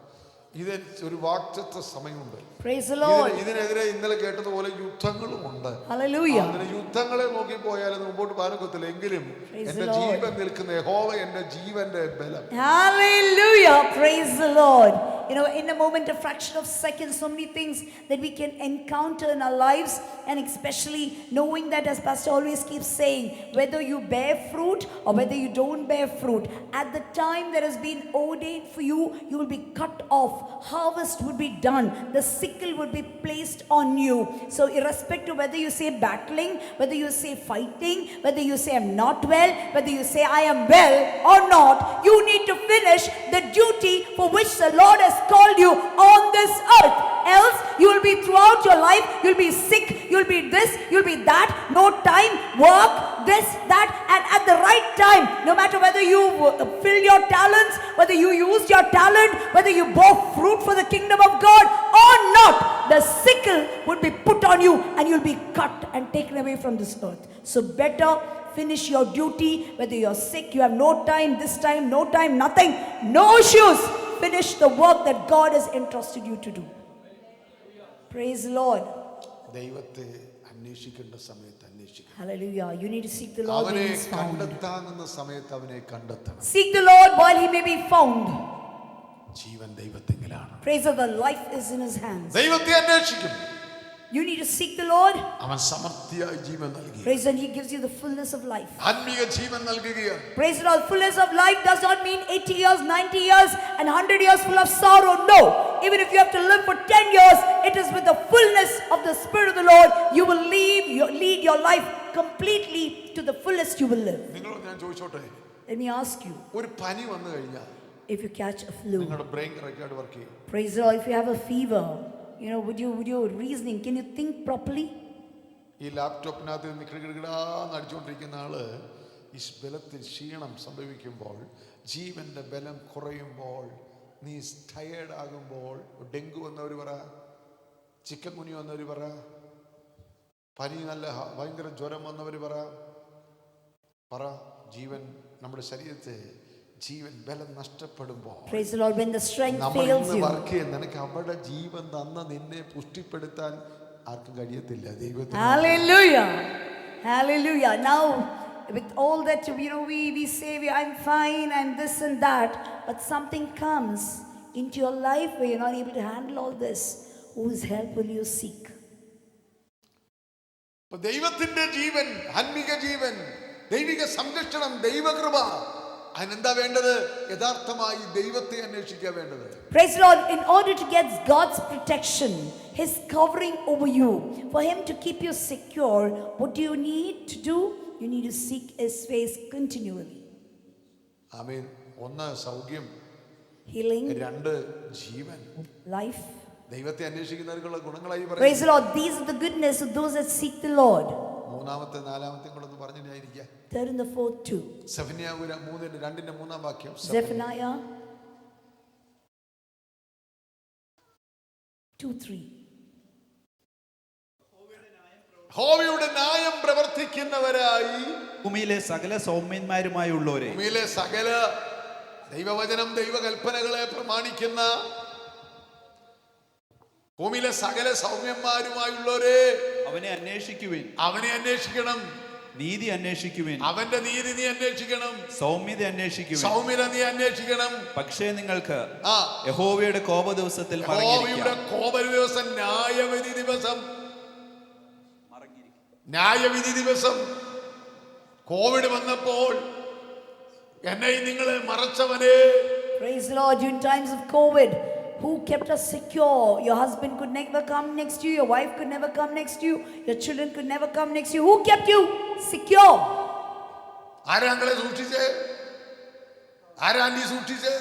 ഇത് ഒരു വാക്തത്വ സമയമുണ്ട്. Praise the Lord. ഇതിനെതിരെ ഇന്നലെ കേട്ടതുപോലെ യുദ്ധങ്ങളും ഉണ്ട്. Hallelujah. അങ്ങനെ യുദ്ധങ്ങളെ നോക്കി പോയാൽ മുമ്പോട്ട് പാനക്കത്തില്ല. എങ്കിലും Praise എന്റെ the Lord. ജീവൻ നിൽക്കുന്ന യഹോവ എന്റെ ജീവന്റെ ബലം. Hallelujah. Praise the Lord. You know, in a moment, a fraction of seconds, so many things that we can encounter in our lives, and especially knowing that, as Pastor always keeps saying, whether you bear fruit or whether you don't bear fruit, at the time that has been ordained for you, you will be cut off. Harvest would be done. The sickle would be placed on you. So irrespective whether you say battling, whether you say fighting, whether you say I'm not well, whether you say I am well or not, you need to finish the duty for which the Lord has called you on this earth. Else you will be throughout your life, you'll be sick, you'll be this, you'll be that, no time, work, this, that, and at the right time, no matter whether you fill your talents, whether you used your talent, whether you bore fruit for the kingdom of God or not, the sickle would be put on you and you'll be cut and taken away from this earth. So better finish your duty, whether you're sick, you have no time, this time, no time, nothing, no issues. Finish the work that God has entrusted you to do. Praise the Lord. ദൈവത്തെ അന്വേഷിക്കേണ്ട സമയത്ത് അന്വേഷിക്കണം. Hallelujah. You need to seek the Lord when അവനെ he is found. കണ്ടെത്താകുന്ന സമയത്ത് അവനെ കണ്ടെത്തണം. Seek the Lord while he may be found. Jeevan ദൈവത്തിലാണ്. Praise of the life is in his hands. ദൈവത്തെ അന്വേഷിക്കും. You need to seek the Lord. അവൻ സമൃദ്ധിയായി ജീവൻ നൽകി. Praise and he gives you the fullness of life. ആത്മീയ ജീവൻ നൽകുകയാണ്. Praise the Lord. Fullness of life does not mean 80 years, 90 years and 100 years full of sorrow. No. Even if you have to live for 10 years, it is with the fullness of the Spirit of the Lord. You will lead your life completely to the fullest you will live. നിങ്ങൾ ഞാൻ ചോദിച്ചോട്ടെ, Let me ask you, ഒരു പനി വന്നു കഴിഞ്ഞാൽ if you catch a flu, നിങ്ങളുടെ brain കറക്റ്റായിട്ട് work ചെയ്യും. praise the Lord, if you have a fever, you know, would you reasoning, can you think properly? ഈ ലാപ്ടോപ്പിനകത്ത് കിടകിടാന്ന് അടിച്ചുകൊണ്ടിരിക്കുന്ന ആള് ഈ ബലത്തിൽ ക്ഷീണം സംഭവിക്കുമ്പോൾ, ജീവന്റെ ബലം കുറയുമ്പോൾ, നീ ടയേർഡ് ആകുമ്പോൾ, ഡെങ്കു വന്നവർ പറ, ചിക്കൻ കുനി വന്നവർ പറ, പനി നല്ല ഭയങ്കര ജ്വരം വന്നവർ പറ, ജീവൻ നമ്മുടെ ശരീരത്തെ ജീവൻ ബലം നഷ്ടപ്പെടുമ്പോൾ, Praise the Lord, when the strength നമ്മൾ fails ഇന്ന് you. വർക്ക് ചെയ്യുന്ന നിനക്ക് അവിടെ ജീവൻ തന്ന നിന്നെ പുഷ്ടിപ്പെടുത്താൻ ആർക്കും കഴിയത്തില്ല, ദൈവത്തിന്. Hallelujah. Hallelujah. Now, with all that, you know, we say I'm fine and this and that, but something comes into your life where you're not able to handle all this. Whose help will you seek? ദൈവത്തിന്റെ ജീവൻ, ആത്മീക ജീവൻ, ദൈവിക സംരക്ഷണം, ദൈവകൃപ, അതിനെന്താ വേണ്ടത്? യഥാർത്ഥമായി ദൈവത്തെ അന്വേഷിക്കാൻ വേണ്ടത്. Praise the Lord. In order to get God's protection, His covering over you, for Him to keep you secure, what do you need to do? You need to seek His face continually. ആമേൻ. ഒന്ന് സൗഖ്യം, Healing, രണ്ട് ജീവൻ. life. ദൈവത്തെ അന്വേഷിക്കുന്നവർക്കുള്ള ഗുണങ്ങളായി Praise പറയുന്നു. the Lord. These are the goodness of those that seek the Lord. മൂന്നാമത്തെ നാലാമത്തെ കൂടെ ഒന്ന് പറഞ്ഞിരിക്കുക. Third and the fourth too. സെഫന്യാ 3:2 3 വാക്യം. Zephaniah 2:3. യഹോവയുടെ ന്യായം പ്രവർത്തിക്കുന്നവരായി ഭൂമിയിലെ സകല സൗമ്യന്മാരുമായുള്ളവരെ, ഭൂമിയിലെ സകല ദൈവവചനം ദൈവകൽപ്പനകളെ പ്രമാണിക്കുന്ന ഭൂമിയിലെ സകല സൗമ്യന്മാരുമായുള്ളവരെ അവനെ അന്വേഷിക്കുവിൻ. അവനെ അന്വേഷിക്കണം. നീതി അന്വേഷിക്കുവിൻ. അവന്റെ നീതി നീ അന്വേഷിക്കണം. സൗമ്യത അന്വേഷിക്കുവിൻ. സൗമ്യത നീ അന്വേഷിക്കണം. പക്ഷേ നിങ്ങൾക്ക് ആ യഹോവയുടെ കോപദിവസത്തിൽ യഹോവയുടെ കോപ ദിവസം, ന്യായവിധി ദിവസം കോവിഡ് വന്നപ്പോൾ എന്നെയും നിങ്ങളെ മറച്ചവനെ. Praise the Lord. In times of COVID, who kept us secure? Your husband could never come next to you. Your wife could never come next to you. Your children could never come next to you. Who kept you secure? ആരാങ്ങളെ സൂക്ഷിച്ചേ? ആരാണ്ടി സൂക്ഷിച്ചേ?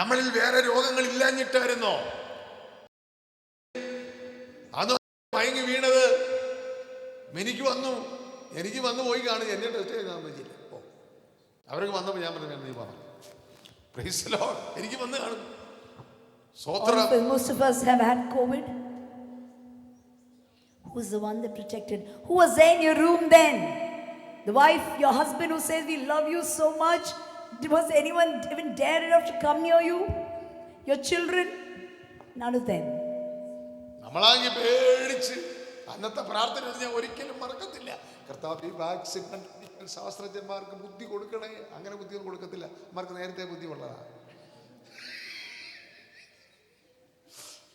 നമ്മളിൽ വേറെ രോഗങ്ങൾ ഇല്ലാഞ്ഞിട്ടായിരുന്നോ അത് മയങ്ങി വീണത്? എനിക്ക് വന്നു പോയി കാണും. എന്നെ ടെസ്റ്റ് ചെയ്താൽ പറ്റില്ല. അവർക്ക് വന്നപ്പോൾ ഞാൻ പറഞ്ഞു, നീ പറഞ്ഞു. Praise the Lord. എനിക്ക് വന്ന് കാണും. Most of us have had COVID. Who was the one that protected? Who was there in your room then? The wife, your husband who says, we love you so much. Was anyone even dare enough to come near you? Your children? None of them. നമ്മളാകെ പേടിച്ച് അന്നത്തെ പ്രാർത്ഥന ഞാൻ ഒരിക്കലും മറക്കത്തില്ല. കർത്താവ് ഈ vaccine കണ്ടുപിടിക്കാൻ ശാസ്ത്രജ്ഞന്മാർക്ക് ബുദ്ധി കൊടുക്കണേ. അങ്ങനെ ബുദ്ധിയൊന്നും കൊടുക്കത്തില്ല, അവർക്ക് നേരത്തെ ബുദ്ധി ഉള്ളതാണ്.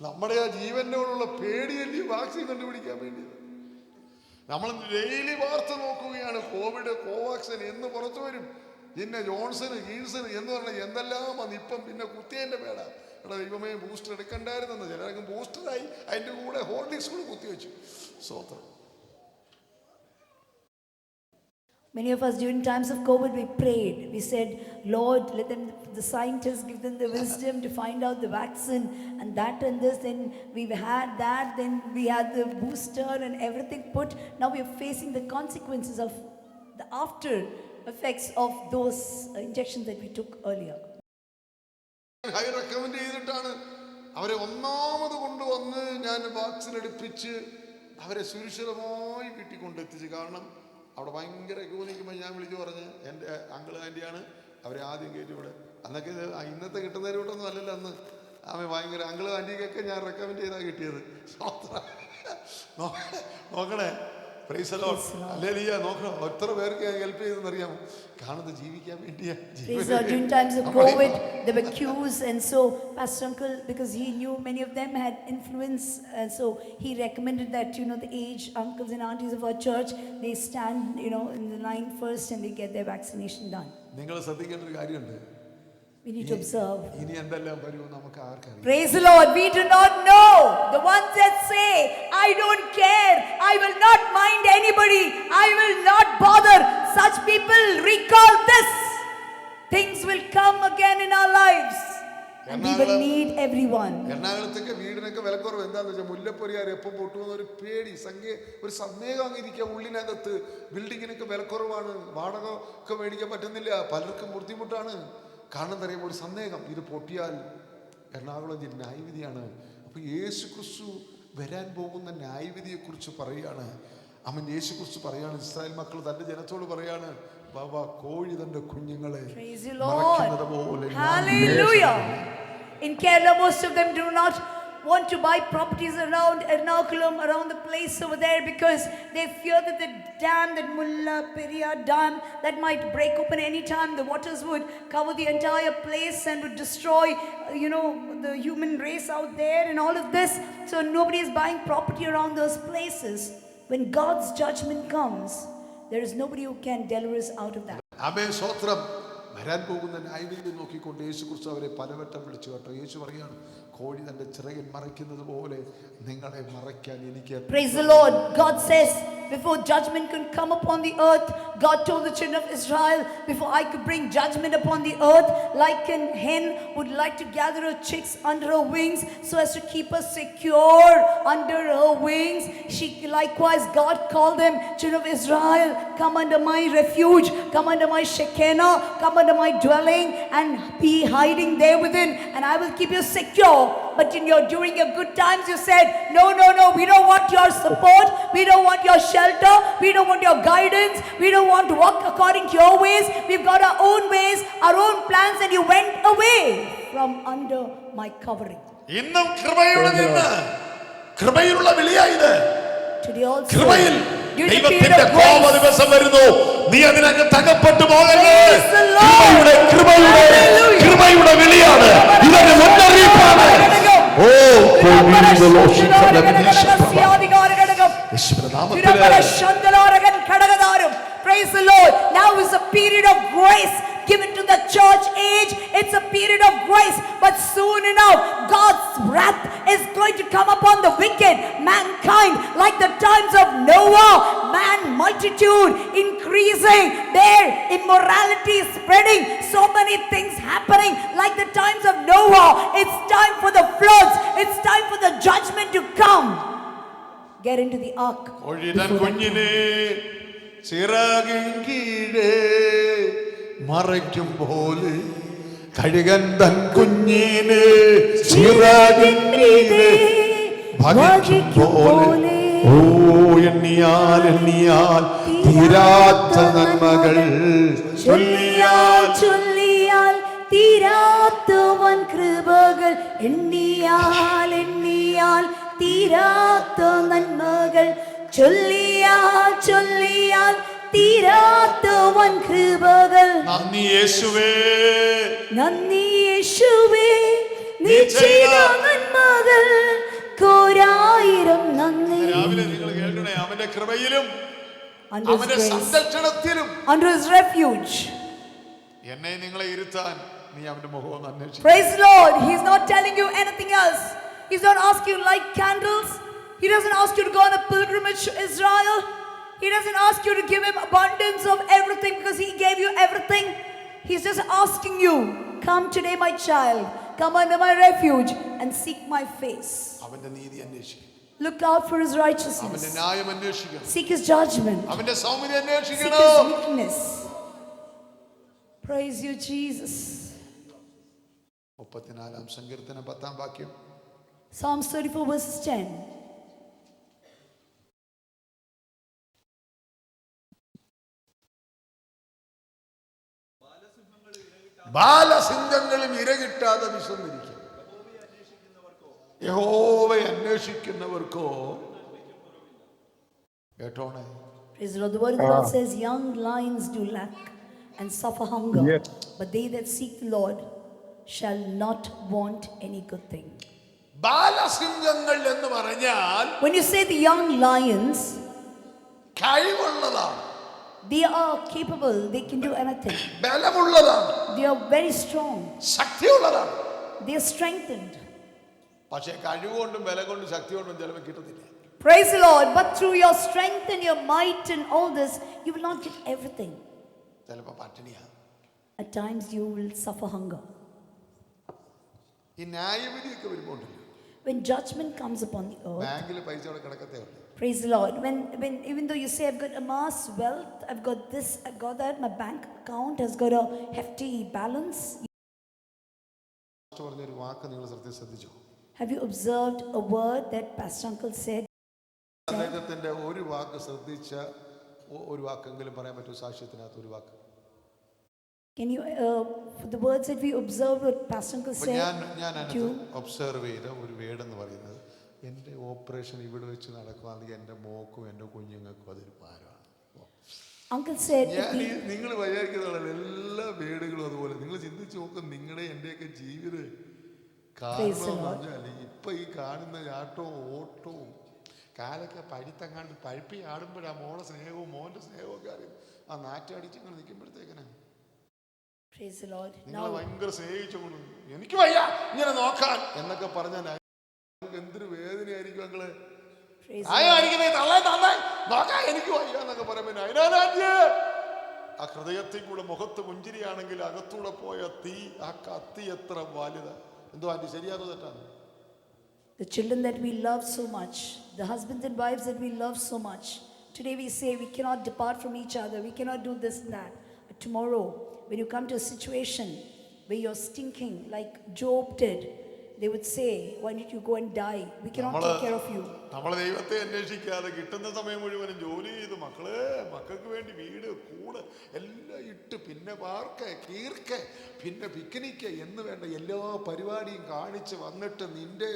നമ്മുടെ ആ ജീവനോടുള്ള പേടിയല്ലേ വാക്സിൻ കണ്ടുപിടിക്കാൻ വേണ്ടിയത്. നമ്മൾ ഡെയിലി വാർത്ത നോക്കുകയാണ്. കോവിഡ്, കോവാക്സിൻ എന്ന് പുറത്തു വരും, പിന്നെ ജോൺസൺ, ഗീൻസൺ എന്ന് പറഞ്ഞാൽ എന്തെല്ലാം വന്ന് ഇപ്പം പിന്നെ കുത്തിയതിൻ്റെ പേടാ. എടാ ദൈവമേ, ബൂസ്റ്റർ എടുക്കണ്ടായിരുന്നെന്ന്. ചിലർക്കും ബൂസ്റ്ററായി, അതിൻ്റെ കൂടെ ഹോർലിക്സ് കൂടെ കുത്തിവെച്ചു. സ്വോത്രം. Many of us during times of COVID, we prayed. We said, Lord, let them, the scientists, give them the wisdom to find out the vaccine and that and this. Then we've had that. Then we had the booster and everything put. Now we are facing the consequences of the after effects of those injections that we took earlier. High recommend ചെയ്തിട്ടാണ് അവരെ ഒന്നാമത് കൊണ്ടുവന്ന് ഞാൻ vaccine എടുപ്പിച്ച് അവരെ സുരക്ഷിതമായി വീട്ടിൽ കൊണ്ടെത്തിച്ച്. കാരണം അവിടെ ഭയങ്കര ക്യൂ നിൽക്കുമ്പോൾ ഞാൻ വിളിച്ചു പറഞ്ഞ് എൻ്റെ അങ്കിൾ ആൻറ്റിയാണ് അവരെ ആദ്യം കയറ്റി ഇവിടെ. അന്നൊക്കെ ഇത് ഇന്നത്തെ കിട്ടുന്നവരോട്ടൊന്നും അല്ലല്ലോ അന്ന്. അവൻ ഭയങ്കര അങ്കിൾ ആൻറ്റിക്കൊക്കെ ഞാൻ റെക്കമെൻഡ് ചെയ്താണ് കിട്ടിയത്. നോക്കണേ, പ്രൈസ് ദി ലോർഡ്, ഹല്ലേലൂയ. നോക്കണം എത്ര പേർക്ക് ഹെൽപ്പ് ചെയ്തെന്ന് അറിയാമോ? കാണുന്നത് ജീവിക്കാൻ വേണ്ടിയാ. During times of COVID, there were queues, and so Pastor Uncle, because he knew many of them had influence, and so he recommended that, you know, the aged uncles and aunties of our church, they stand, you know, in the line first and they get their vaccination done. നിങ്ങൾ ശ്രദ്ധിക്കേണ്ട ഒരു കാര്യമുണ്ട്. We need to observe. ഇനി എന്തെല്ലാം വരുമെന്ന് നമുക്ക് ആർക്കറിയാം. Praise the Lord. We do not know. The ones that say, I don't care, I will not mind anybody, I will not bother, such people recall this. Things will come again in our lives and we will need everyone. എറണാകുളത്തൊക്കെ വീടിനൊക്കെ വിലക്കുറവ്. എന്താണെന്ന് വെച്ചാൽ മുല്ലപ്പൊരിയാർ എപ്പം പൊട്ടുമെന്ന് ഒരു പേടി, ഒരു സന്ദേഹം അങ്ങിരിക്കുക ഉള്ളിനകത്ത്. ബിൽഡിങ്ങിനൊക്കെ വിലക്കുറവാണ്, വാടക ഒക്കെ മേടിക്കാൻ പറ്റുന്നില്ല, പലർക്കും ബുദ്ധിമുട്ടാണ്. കാരണം അറിയാം, ഒരു സന്ദേഹം, ഇത് പൊട്ടിയാൽ എറണാകുളം ജില്ല ന്യായവിധിയാണ്. അപ്പോൾ യേശു ക്രിസ്തു വരാൻ പോകുന്ന ന്യായവിധിയെക്കുറിച്ച് പറയുകയാണ്. അവൻ യേശു ക്രിസ്തു പറയാണ്, ഇസ്രായേൽ മക്കൾ തൻ്റെ ജനത്തോട് പറയാണ്, ബാബാ കോഴി തൻ്റെ കുഞ്ഞുങ്ങളെ മറയ്ക്കുന്നത് പോലെ. Hallelujah. In Kerala, most of them do not want to buy properties around Ernakulam, around the place over there, because they fear that the dam, that Mulla Periyar Dam, that might break open any time. The waters would cover the entire place and would destroy, you know, the human race out there and all of this. So nobody is buying property around those places. When God's judgment comes, there is nobody who can deliver us out of that. ആമേൻ, സ്തോത്രം. വരാൻ പോകുന്ന ന്യായവിധി നോക്കിക്കൊണ്ട് യേശു ക്രിസ്തു അവരെ പലവട്ടം വിളിച്ചു കേട്ടോ. യേശു പറയാണ്, കോഴി തന്റെ ചിറകിൽ മറയ്ക്കുന്നത് പോലെ നിങ്ങളെ മറയ്ക്കാൻ എനിക്ക്. Praise the Lord. God says, before judgment could come upon the earth, God told the children of Israel, before I could bring judgment upon the earth, like an hen would like to gather her chicks under her wings so as to keep her secure under her wings, she likewise, God called them, children of Israel, come under my refuge, come under my Shekinah, come under my dwelling and be hiding there within, and I will keep you secure. But during your good times you said, no, we don't want your support, we don't want your shelter, we don't want your guidance, we don't want to walk according to your ways, we've got our own ways, our own plans, and you went away from under my covering. ഇന്നും കൃപയുടെ നിന്ന് കൃപയിലുള്ള വിളിയായത്. Today also, കൃപയിൽ ദൈവത്തിന്റെ Copa ദിവസം വരുന്നു, നീ അതിനങ്ങ് തകപ്പെട്ടു പോകരുത്. കൃപയുടെ വിളിയാണ്, ഇതൊരു മുന്നറിയിപ്പാണ്. ഓ praise the Lord. Now is a period of grace given to the church age. It's a period of grace, but soon enough God's wrath is going to come upon the wicked mankind, like the times of Noah. Man multitude increasing, their immorality spreading, so many things happening like the times of Noah. It's time for the floods, it's time for the judgment to come. Get into the ark. മറയ്ക്കും പോലെ കഴുകൻ തൻ കുഞ്ഞിനെ ചിറകിൻ മീതെ ഭജിക്കും പോലെ ഓ എണ്ണിയാൽ എണ്ണിയാൽ തീരാത്ത നന്മകൾ ചൊല്ലിയാൽ ചൊല്ലിയാൽ തീരാത്തവൻ കൃപകൾ എണ്ണിയാൽ എണ്ണിയാൽ തീരാത്ത നന്മകൾ ചൊല്ലിയാൽ ചൊല്ലിയാൽ തീരാത്തവൻ കൃപകൾ. നന്ദി യേശുവേ, നന്ദി യേശുവേ, നീ ചെയ്ത നന്മകൾ കോരായിരം നന്ദി. രാവിലെ നിങ്ങൾ കേൾക്കണേ, അവന്റെ കൃപയിലും Under അവന്റെ his grace, സംരക്ഷണത്തിലും under his refuge. എന്നെ നിങ്ങളെ ഇരുത്താൻ നീ അവന്റെ മുഖം ഒന്ന് അന്വേഷിച്ചു. Praise the Lord. He's not telling you anything else. He's not asking you to light candles. He doesn't ask you to go on a pilgrimage to Israel. He doesn't ask you to give him abundance of everything because he gave you everything. He's just asking you, come today, my child. Come under my refuge and seek my face. അവന്റെ നീതി അന്വേഷിക്കണം, Look out for his അവന്റെ righteousness. ന്യായം അന്വേഷിക്കണം, Seek his judgment. അവന്റെ സൗമ്യത Seek അന്വേഷിക്കണം. his weakness. Praise you, Jesus. 34 സങ്കീർത്തനം 10 വാക്യം. Psalms 34 verses 10. ബാലസിംഹങ്ങളും ഇരകിട്ടാതെ വിശന്നിരിക്കും, യഹോവയെ അന്വേഷിക്കുന്നവർക്കോ. കേട്ടോണേ, Praise the Lord. The word of the Lord says, young lions do lack and suffer hunger, Yes. but they that seek the Lord shall not want any good thing. ബാലസിംഹങ്ങൾ എന്ന് പറഞ്ഞാൽ When you say the young lions, കഴിവുള്ളതാണ്, they are capable, they can do anything. ബലമുള്ളതാണ്, They are very strong, ശക്തിയുള്ളതാണ്. they are strengthened. പക്ഷെ കഴിവുകൊണ്ടും ബലം കൊണ്ടും ശക്തി കൊണ്ടും ചിലപ്പോൾ കിട്ടത്തില്ല. Praise the Lord. But through your strength and your might and all this, you will not get everything. ചിലപ്പോൾ പട്ടിണിയാണ്. At times you will suffer hunger. ഈ ന്യായവിധിയൊക്കെ വരുമ്പോൾ When judgment comes upon the earth, ബാങ്കിൽ പൈസ അവിടെ കിടക്കത്തേ ഉള്ളൂ. praise the Lord. When even though you say, I've got amassed wealth, I've got this, I've got that, my bank account has got a hefty balance. പറഞ്ഞൊരു വാക്ക് നിങ്ങൾ ശ്രദ്ധിച്ചോ? Have you observed a word that Pastor Uncle said? അദ്ദേഹത്തിന്റെ ഒരു വാക്ക് ശ്രദ്ധിച്ച ഒരു വാക്കെങ്കിലും പറയാൻ പറ്റുമോ? സാക്ഷ്യത്തിനകത്ത് ഒരു വാക്ക്. Can you, for the words that we observed, what Pastor Uncle said? ഞാൻ to ഒബ്സർവ് ചെയ്ത ഒരു വേർഡ് എന്ന് പറയുന്നത്, എൻ്റെ ഓപ്പറേഷൻ ഇവിടെ വെച്ച് നടക്കുകയാണെങ്കിൽ എൻ്റെ മോക്കും എൻ്റെ കുഞ്ഞുങ്ങൾക്കും അതൊരു ഭാരമാണ്. Uncle said, ഞാൻ നിങ്ങൾ വിചാരിക്കുന്ന എല്ലാ വേർഡുകളും അതുപോലെ നിങ്ങൾ ചിന്തിച്ച് നോക്കും. നിങ്ങളുടെ എൻ്റെയൊക്കെ ജീവിതം കാരണം പറഞ്ഞാൽ ഇപ്പൊ ഈ കാണുന്ന ചാട്ടവും ഓട്ടവും കാലൊക്കെ പഴുത്തങ്ങാണ്ട് പഴുപ്പി ആടുമ്പോഴാ മോളെ സ്നേഹവും മോന്റെ സ്നേഹവും ഒക്കെ അറിയും. ആ നാറ്റടിച്ച് ഇങ്ങനെ നിൽക്കുമ്പോഴത്തേക്കിനാ praise the Lord. നിങ്ങളെ ഭയങ്കര സ്നേഹിച്ചുകൊണ്ട് എനിക്ക് വയ്യ ഇങ്ങനെ നോക്കാൻ എന്നൊക്കെ പറഞ്ഞാൽ എന്തൊരു വേദനയായിരിക്കും അങ്ങള്. നോക്കാൻ എനിക്ക് വയ്യ എന്നൊക്കെ പറയുമ്പോ അതിനാ ആ ഹൃദയത്തിൽ കൂടെ മുഖത്ത് പുഞ്ചിരിയാണെങ്കിൽ അകത്തൂടെ പോയ തീ, ആ കത്തി എത്ര വലുതാ. എന്തോ ആന്റി, ശരിയാണോ തെറ്റാണ്? The children that we love so much, the husbands and wives that we love so much, today we say we cannot depart from each other, we cannot do this and that. But tomorrow, when you come to a situation where you're stinking like Job did, they would say, why don't you go and die? We cannot take care of you. നമ്മൾ ദൈവത്തെ അന്വേഷിക്കാതെ കിട്ടുന്ന സമയം മുഴുവനും ജോലി ചെയ്ത് മക്കൾക്ക് വേണ്ടി വീട് കൂട് എല്ലാം ഇട്ട് പിന്നെ പാർക്ക് കീർക്ക് പിന്നെ പിക്നിക്ക് എന്ന് വേണ്ട എല്ലാ പരിപാടിയും കാണിച്ച് വന്നിട്ട് നിന്റെ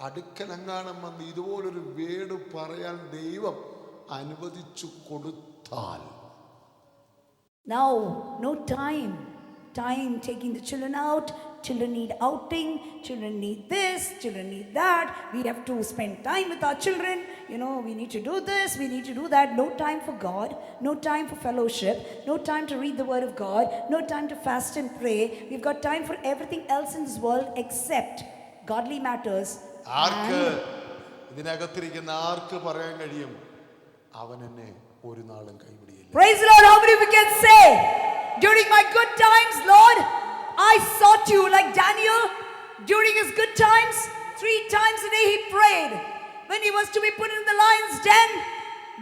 അടുക്കലെങ്ങാനും വന്ന് ഇതുപോലൊരു വേട് പറയാൻ ദൈവം അനുവദിച്ചു കൊടുത്താൽ, Now, no time taking the children out. Children need outing, children need this, children need that. We have to spend time with our children. You know, we need to do this, we need to do that. No time for God, no time for fellowship, no time to read the word of God, no time to fast and pray. We've got time for everything else in this world except godly matters. ആർക്ക് ഇതിനകത്തിരിക്കുന്ന ആർക്ക് പറയാൻ കഴിയും അവൻ എന്നെ ഒരു നാളും കൈവിടിയില്ല? Praise the Lord. How many of you can say, during my good times, Lord, I sought you, like Daniel, during his good times, 3 times a day he prayed. When he was to be put in the lion's den,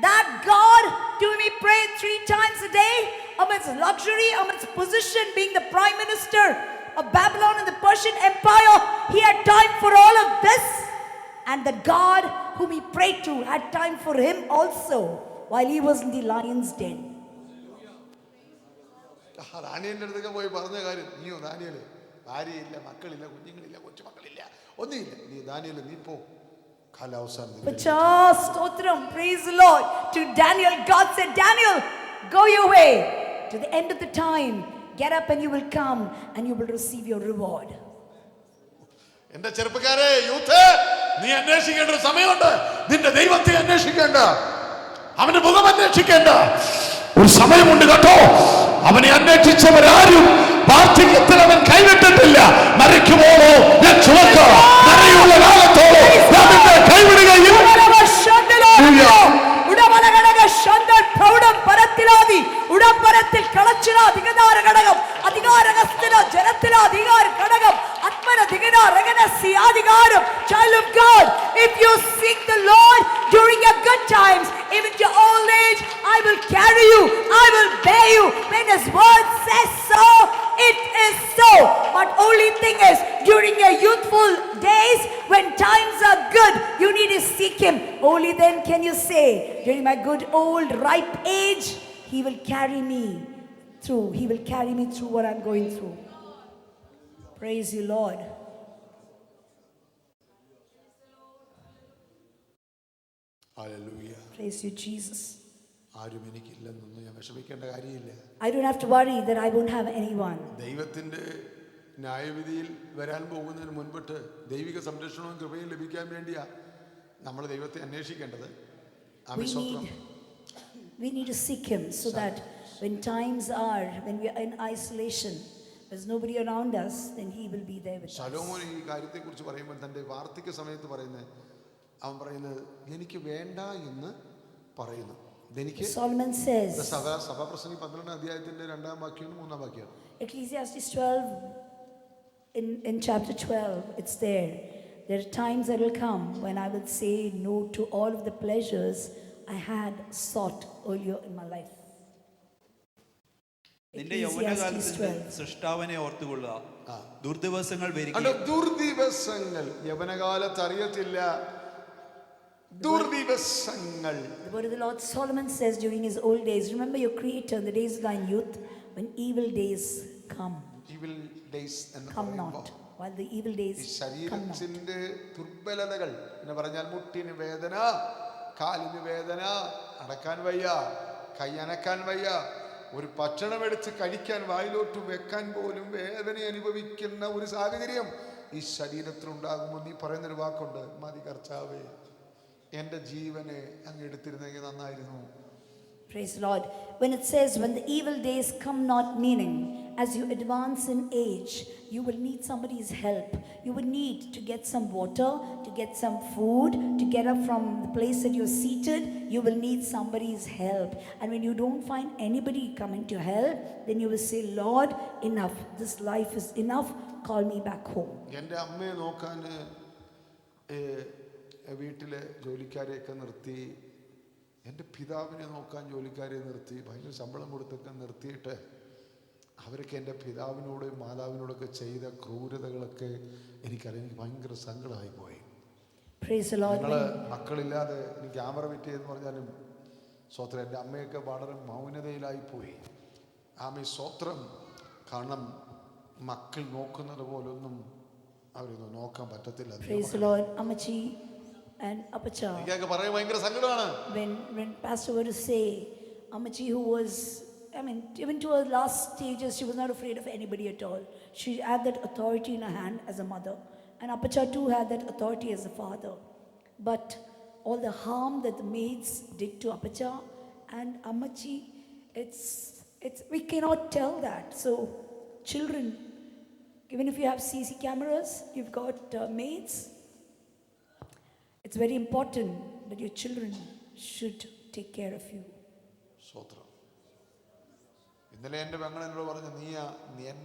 that God, to whom he prayed 3 times a day, amidst luxury, amidst position, being the prime minister of Babylon and the Persian Empire, he had time for all of this. And the God whom he prayed to had time for him also while he was in the lion's den. ദാനിയേലിന്റെ അടുത്തൊക്കെ പോയി പറഞ്ഞ കാര്യം, നീയോ Daniel, ഭാര്യയില്ല, മക്കളില്ല, കുഞ്ഞുങ്ങളില്ല, കൊച്ചുമക്കളില്ല, ഒന്നുമില്ല, നീ Daniel നീ പോ, കാലാവസാനം. Stotram, praise the Lord. To Daniel, God said, Daniel, go your way. To the end of the time, get up and you will come and you will receive your reward. എന്റെ ചെറുപ്പക്കാരെ, youth, നീ അന്വേഷിക്കേണ്ട ഒരു സമയമുണ്ട്. നിന്റെ ദൈവത്തെ അന്വേഷിക്കേണ്ട, അവന്റെ മുഖം അന്വേഷിക്കേണ്ട ഒരു സമയമുണ്ട് കേട്ടോ. അവനെ അന്വേഷിച്ചവരാരും വാർദ്ധക്യത്തിൽ അവൻ കൈവിട്ടിട്ടില്ല. മരിക്കുമ്പോഴോ ഞാൻ ചുമക്കാം, നരയുള്ള കാലത്തോളോ ഞാൻ നിന്നെ കൈവിടുകയും. ഉടമ്പരത്തിൽ കളച്ചില അധികാര ഘടകം, അധികാരഹസ്തന ജനത്തില അധികാര ഘടകം, അധികാരം. Child of God, if you seek the Lord during your good times, even to old age, I will carry you, I will bear you. When His word says so, it is so. But only thing is, during your youthful days, when times are good, you need to seek Him. Only then can you say, during my good old ripe age, He will carry me through. He will carry me through what I'm going through. Praise you, Lord. Hallelujah. Praise you, Jesus. ആരും എനിക്കില്ലെന്നൊന്നും ഞാൻ വിഷമിക്കേണ്ട കാര്യമില്ല. I don't have to worry that I won't have anyone. ദൈവത്തിന്റെ ന്യായവിധിയിൽ വരാൻ പോകുന്നതിന് മുൻപിട്ട് ദൈവിക സംരക്ഷണവും കൃപയും ലഭിക്കാൻ വേണ്ടിയാ നമ്മൾ ദൈവത്തെ അന്വേഷിക്കേണ്ടത്. We need to seek Him so that when times are, when we are in isolation, there's nobody around us, then He will be there with us. ശലോമോൻ ഈ കാര്യത്തെക്കുറിച്ച് പറയുമ്പോൾ തൻ്റെ വാർദ്ധക്യ സമയത്ത് അവൻ പറയുന്നത് എനിക്ക് വേണ്ട എന്ന് പറയുന്നു. Solomon says, സഭാപ്രസംഗി 12 അധ്യായത്തിന്റെ 2-ാം വാക്യവും 3-ാം വാക്യമാണ്. Ecclesiastes 12, in chapter 12, it's there. There are times that will come when I will say no to all of the pleasures I had sought earlier in my life. നിന്റെ യൗവനകാലത്ത് സൃഷ്ടാവിനെ ഓർത്തുകൊള്ളുക, ദുർദിവസങ്ങൾ വരികയും. ദുർദിവസങ്ങൾ യൗവനകാലത്ത് അറിയത്തില്ല. ദുർദിവസങ്ങൾ. The word of the Lord, Solomon says during his old days, remember your Creator in the days of thine youth, when evil days come. Evil days come not. While the evil days come not. ശരീരത്തിന്റെ ദുർബലതകൾ എന്ന് പറഞ്ഞാൽ മുട്ടിന് വേദന, കാലിന് വേദന, അടക്കാൻ വയ്യ, കൈ അനക്കാൻ വയ്യ, ഒരു ഭക്ഷണം എടുത്ത് കഴിക്കാൻ വായിലോട്ട് വെക്കാൻ പോലും വേദന അനുഭവിക്കുന്ന ഒരു സാഹചര്യം ഈ ശരീരത്തിലുണ്ടാകുമ്പോൾ നീ പറയുന്നൊരു വാക്കുണ്ട്, മതി കർത്താവേ, എൻ്റെ ജീവനെ അങ്ങ് എടുത്തിരുന്നെങ്കിൽ നന്നായിരുന്നു. Praise the Lord. When it says, when the evil days come not, meaning as you advance in age, you will need somebody's help. You will need to get some water, to get some food, to get up from the place that you're seated. You will need somebody's help. And when you don't find anybody coming to help, then you will say, Lord, enough. This life is enough. Call me back home. എൻ്റെ അമ്മയെ നോക്കാൻ വീട്ടിലെ ജോലിക്കാരെയൊക്കെ നിർത്തി, എൻ്റെ പിതാവിനെ നോക്കാൻ ജോലിക്കാരെ നിർത്തി, ഭയങ്കര ശമ്പളം കൊടുത്തൊക്കെ നിർത്തിയിട്ട് അവരൊക്കെ എൻ്റെ പിതാവിനോടും മാതാവിനോടൊക്കെ ചെയ്ത ക്രൂരതകളൊക്കെ എനിക്കറിയാം. എനിക്ക് ഭയങ്കര സങ്കടമായി പോയി. ഞങ്ങൾ മക്കളില്ലാതെ എനിക്ക് ക്യാമറ വിറ്റെന്ന് പറഞ്ഞാലും സ്വത്രം എൻ്റെ അമ്മയൊക്കെ വളരെ മൗനതയിലായിപ്പോയി. ആമേ സ്വത്രം. കാരണം മക്കൾ നോക്കുന്നത് പോലൊന്നും അവരൊന്നും നോക്കാൻ പറ്റത്തില്ല. And Apacha, ഭയങ്കര സങ്കടമാണ്. When Pastor were to say, Amachi, who was, even to her last stages, she was not afraid of anybody at all. She had that authority in her hand as a mother. And Apacha too had that authority as a father. But all the harm that the maids did to Apacha and Amachi, we cannot tell that. So children, even if you have CC cameras, you've got maids, it's very important that your children should take care of you. സ്വത്രം. ഇന്നലെ എൻ്റെ പെങ്ങൾ എന്നോട് പറഞ്ഞു,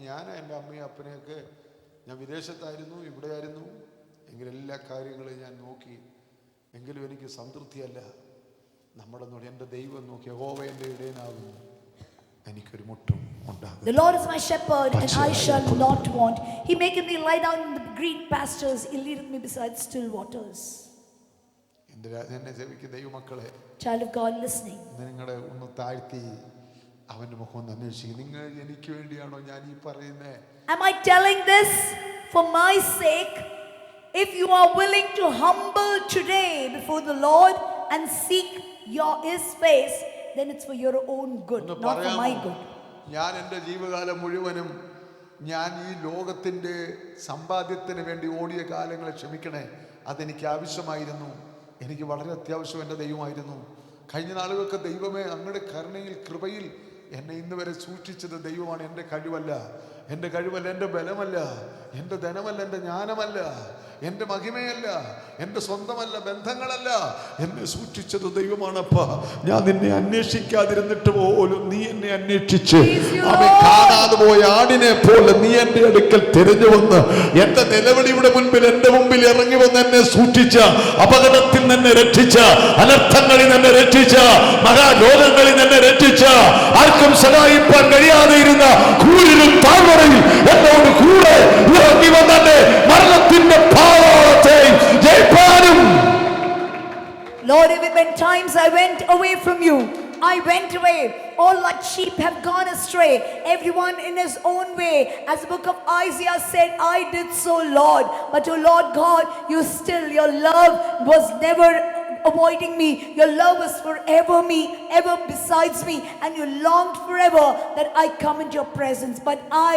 ഞാൻ എൻ്റെ അമ്മയും അപ്പനെയൊക്കെ ഞാൻ വിദേശത്തായിരുന്നു, ഇവിടെയായിരുന്നു, എങ്കിലും എല്ലാ കാര്യങ്ങളും ഞാൻ നോക്കി, എങ്കിലും എനിക്ക് സംതൃപ്തിയല്ല. എൻ്റെ ദൈവം നോക്കി, യഹോവ എൻ്റെ ഇടയനാകുന്നു, എനിക്കൊരു മുട്ടും ഉണ്ടാകും. The Lord is my shepherd, and I shall not want. He maketh me lie down in the green pastures. He leadeth me beside still waters. എന്നെ സേവിക്കുന്ന ദൈവമക്കളെ, Child of God listening. നിങ്ങളെ ഒന്ന് താഴ്ത്തി അവന്റെ മുഖം ഒന്ന് അന്വേഷിക്കും. നിങ്ങൾ എനിക്ക് വേണ്ടിയാണോ ഞാൻ ഈ പറയുന്നത്? Am I telling this for my sake? If you are willing to humble today before the Lord and seek His face, then it's for your own good, ഒന്ന് not for my പറയാമോ? good. ഞാൻ എൻ്റെ ജീവിതകാലം മുഴുവനും ഞാൻ ഈ ലോകത്തിൻ്റെ സമ്പാദ്യത്തിന് വേണ്ടി ഓടിയ കാലങ്ങളെ ക്ഷമിക്കണേ, അതെനിക്ക് ആവശ്യമായിരുന്നു. എനിക്ക് വളരെ അത്യാവശ്യം എൻ്റെ ദൈവമായിരുന്നു. കഴിഞ്ഞ നാളുകൾക്ക് ദൈവമേ അങ്ങയുടെ കരുണയിൽ കൃപയിൽ എന്നെ ഇന്ന് വരെ സൂക്ഷിച്ചത് ദൈവമാണ്. എൻ്റെ കഴിവല്ല, എൻ്റെ ബലമല്ല, എൻ്റെ ധനമല്ല, എൻ്റെ ജ്ഞാനമല്ല, എൻ്റെ മഹിമയല്ല, എൻ്റെ സ്വന്തമല്ല, ബന്ധങ്ങളല്ല. എന്നെ സൂക്ഷിച്ചത് ദൈവമാണപ്പ. ഞാൻ നിന്നെ അന്വേഷിക്കാതിരുന്നിട്ട് പോലും നീ എന്നെ അന്വേഷിച്ച് അവൻ കാണാതെ പോയ ആടിനെ പോലെ നീ എൻ്റെ അടുക്കൽ തിരഞ്ഞു വന്ന് എൻ്റെ നിലവിളിയുടെ മുൻപിൽ എൻ്റെ മുമ്പിൽ ഇറങ്ങി വന്ന് എന്നെ സൂക്ഷിച്ച, അപകടത്തിൽ നിന്നെ രക്ഷിച്ച, അനർത്ഥങ്ങളിൽ നിന്നെ രക്ഷിച്ച, മഹാരോഗങ്ങളിൽ നിന്നെ രക്ഷിച്ച, ആർക്കും സഹായിപ്പാൻ കഴിയാതെ ഇരുന്ന കൂരിലും താഴ്വരയിൽ എന്നോട് കൂടെ ഇറങ്ങി വന്നെ മരണത്തിന്റെ പാളത്തെ ജയിപ്പാനും. Lord, even when times I went away from you, I went away. All like sheep have gone astray, everyone in his own way. As the book of Isaiah said, I did so, Lord. But oh Lord God, you still, your love was never avoiding me. Your love was forever me, ever besides me. And you longed forever that I come into your presence. But I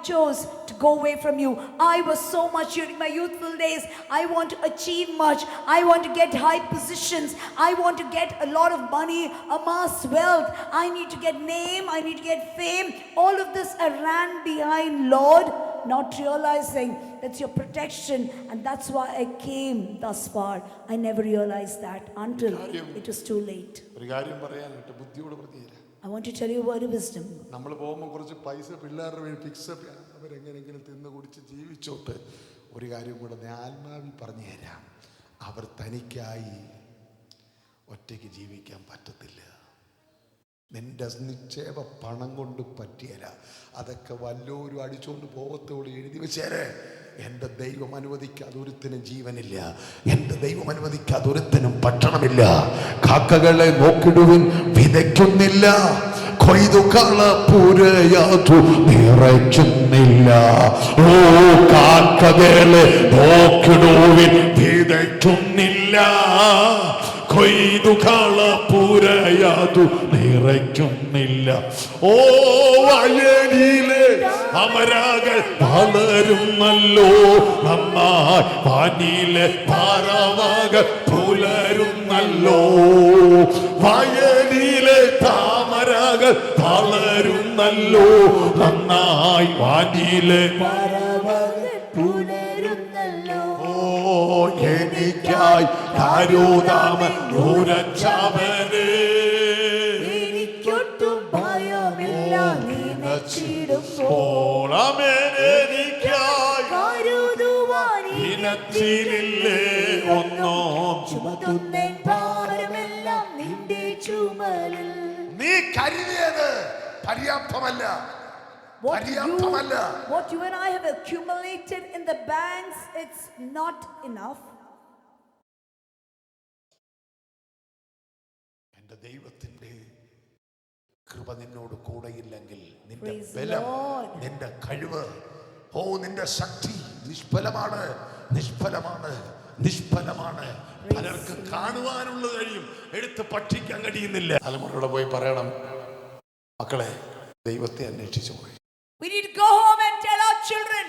chose to go away from you. I was so much during my youthful days. I want to achieve much. I want to get high positions. I want to get a lot of money, amass wealth. I need to get name. I need to get fame. All of this I ran behind, Lord, not realizing that's your protection. And that's why I came thus far. I never realized that until it was too late. ഒരു കാര്യം പറയാനായിട്ട് ബുദ്ധിയോട് പറഞ്ഞുതരാം. I want to tell you a word of wisdom. നമ്മൾ പോകുമ്പോൾ കുറച്ച് പൈസ പിള്ളേരുടെ വേണ്ടി ഫിക്സപ്പ് ചെയ്യാം, അവരെങ്ങനെയെങ്കിലും തിന്ന് കുടിച്ച് ജീവിച്ചോട്ട്. ഒരു കാര്യം കൂടെ ഞാൻ ആത്മാവിൽ പറഞ്ഞു തരാം, അവർ തനിക്കായി ഒറ്റയ്ക്ക് ജീവിക്കാൻ പറ്റത്തില്ല. നിന്റെ നിക്ഷേപ പണം കൊണ്ട് പറ്റിയല്ല, അതൊക്കെ വല്ലോരും അടിച്ചുകൊണ്ട് പോകത്തോട് എഴുതി വെച്ചേരെ. എൻ്റെ ദൈവം അനുവദിക്കാതെ ഒരുത്തിനും ജീവനില്ല, എൻ്റെ ദൈവം അനുവദിക്കാതെ ഒരുത്തിനും ഭക്ഷണമില്ല. കാക്കകളെ നോക്കിടുവിൻ, വിതയ്ക്കുന്നില്ല, കൊയ്തു കളപ്പുരയാതു നിറയ്ക്കുന്നില്ല. ഓ കാക്കകളെ നോക്കിടുവിൻ, വിതയ്ക്കുന്നില്ല, കൊയ്തു കളപ്പുരയാതു നിറയ്ക്കുന്നില്ല. ഓ വയലിലെ അമരകൾ വളരുന്നല്ലോ, നന്നായി വാനിലെ പറവകൾ പുലരുന്നല്ലോ. വയലിലെ താമരകൾ വളരുന്നല്ലോ, നന്നായി വാനിലെ പറവകൾ പുലരുന്നല്ലോ. ഓ എനിക്കായി കരുതാമൻ ഉരച്ചവനെ, എനിക്കൊട്ടും ഭയമില്ല, നിനച്ചിടുമ്പോൾ എനിക്കായി കരുതുവാൻ ഇനത്തിലില്ലേ ഒന്നോ. ചുമതുന്നേൻ ഭാരമെല്ലാം നിന്റെ ചുമലിൽ. നീ കരുതിയത് പര്യാപ്തമല്ല, What you and I have accumulated in the banks, it's not enough. എൻ്റെ ദൈവത്തിൻ്റെ കൃപ നിന്നോട് കൂടെയില്ലെങ്കിൽ നിന്റെ Praise the ബലം, Lord. നിന്റെ കഴിവ്, നിന്റെ ശക്തി നിഷ്ഫലമാണ്, നിഷ്ഫലമാണ്, നിഷ്ഫലമാണ്. പലർക്ക് കാണുവാനുള്ള കഴിയും, എടുത്ത് പഠിക്കാൻ കഴിയുന്നില്ല. തലമുറയോടെ പോയി പറയണം, മക്കളെ ദൈവത്തെ അന്വേഷിച്ചു പോയി. We need to go home and tell our children,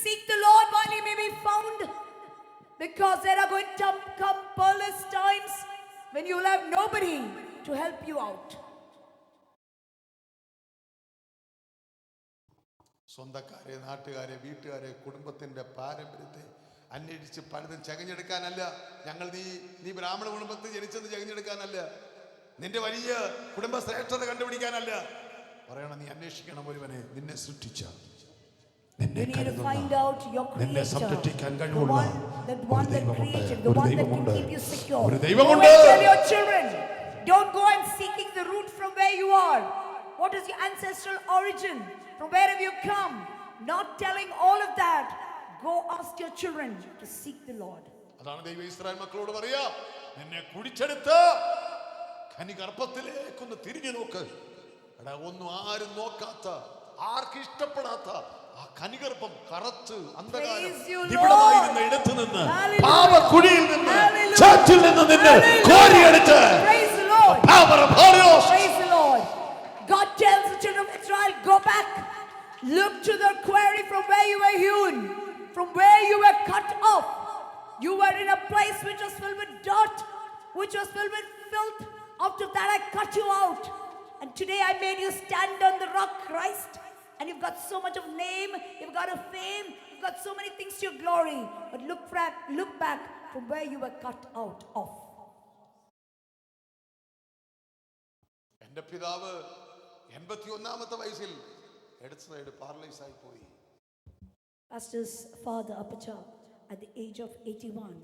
seek the Lord while he may be found, because there are going to come perilous times when you will have nobody to help you out. സ്വന്തക്കാരെ, നാട്ടുകാരെ, വീട്ടുകാരെ, കുടുംബത്തിന്റെ പാരമ്പര്യത്തെ അന്വേഷിച്ച് പലതും ചകഞ്ഞെടുക്കാനല്ല. ഞങ്ങൾ നീ ബ്രാഹ്മണ കുടുംബത്തിൽ ജനിച്ചത് ചകഞ്ഞെടുക്കാനല്ല, നിന്റെ വലിയ കുടുംബ ശ്രേഷ്ഠത കണ്ടുപിടിക്കാനല്ല. പറയണം, നീ അന്വേഷിക്കണം ഒരുവനെ നിന്നെ സൃഷ്ടിച്ച, നിന്നെ കരുതുന്ന, നിന്നെ സംരക്ഷിക്കാൻ കഴിവുള്ള ഒരു ദൈവമുണ്ട്. ഒരു ദൈവമുണ്ട്. Don't go and seeking the root from where you are. What is your ancestral origin? From where have you come? Not telling all of that. Go ask your children to seek the Lord. അതാണ് ദൈവം Israel മക്കളോട് പറയാ, നിന്നെ കുടിച്ചെടുത്ത് കനിഗർഭത്തിലേക്കൊന്ന് തിരിഞ്ഞു നോക്ക്. എടാ, ഒന്നും ആരും നോക്കാത്ത, ആർക്കും ഇഷ്ടപ്പെടാത്ത ആ കനിഗർഭം കറുത്ത് അന്ധകാരം ഇവിടമായിരുന്ന ഇടത്ത് നിന്ന്, പാപക്കുഴിയിൽ നിന്ന്, ചാറ്റിൽ നിന്ന് നിന്നെ കോരിയെടുത്ത്. God tells the children of Israel, go back, look to the quarry from where you were hewn, from where you were cut off. You were in a place which was filled with dirt, which was filled with filth. Out of that I cut you out. And today I made you stand on the rock, Christ. And you've got so much of name, you've got a fame, you've got so many things to your glory. But look back from where you were cut out of. എന്റെ പിതാവ് 81ാമത്തെ വയസ്സിൽ എഡ്സൈഡ് paralyse ആയി പോയി. Pastor's father, Apacha, at the age of 81,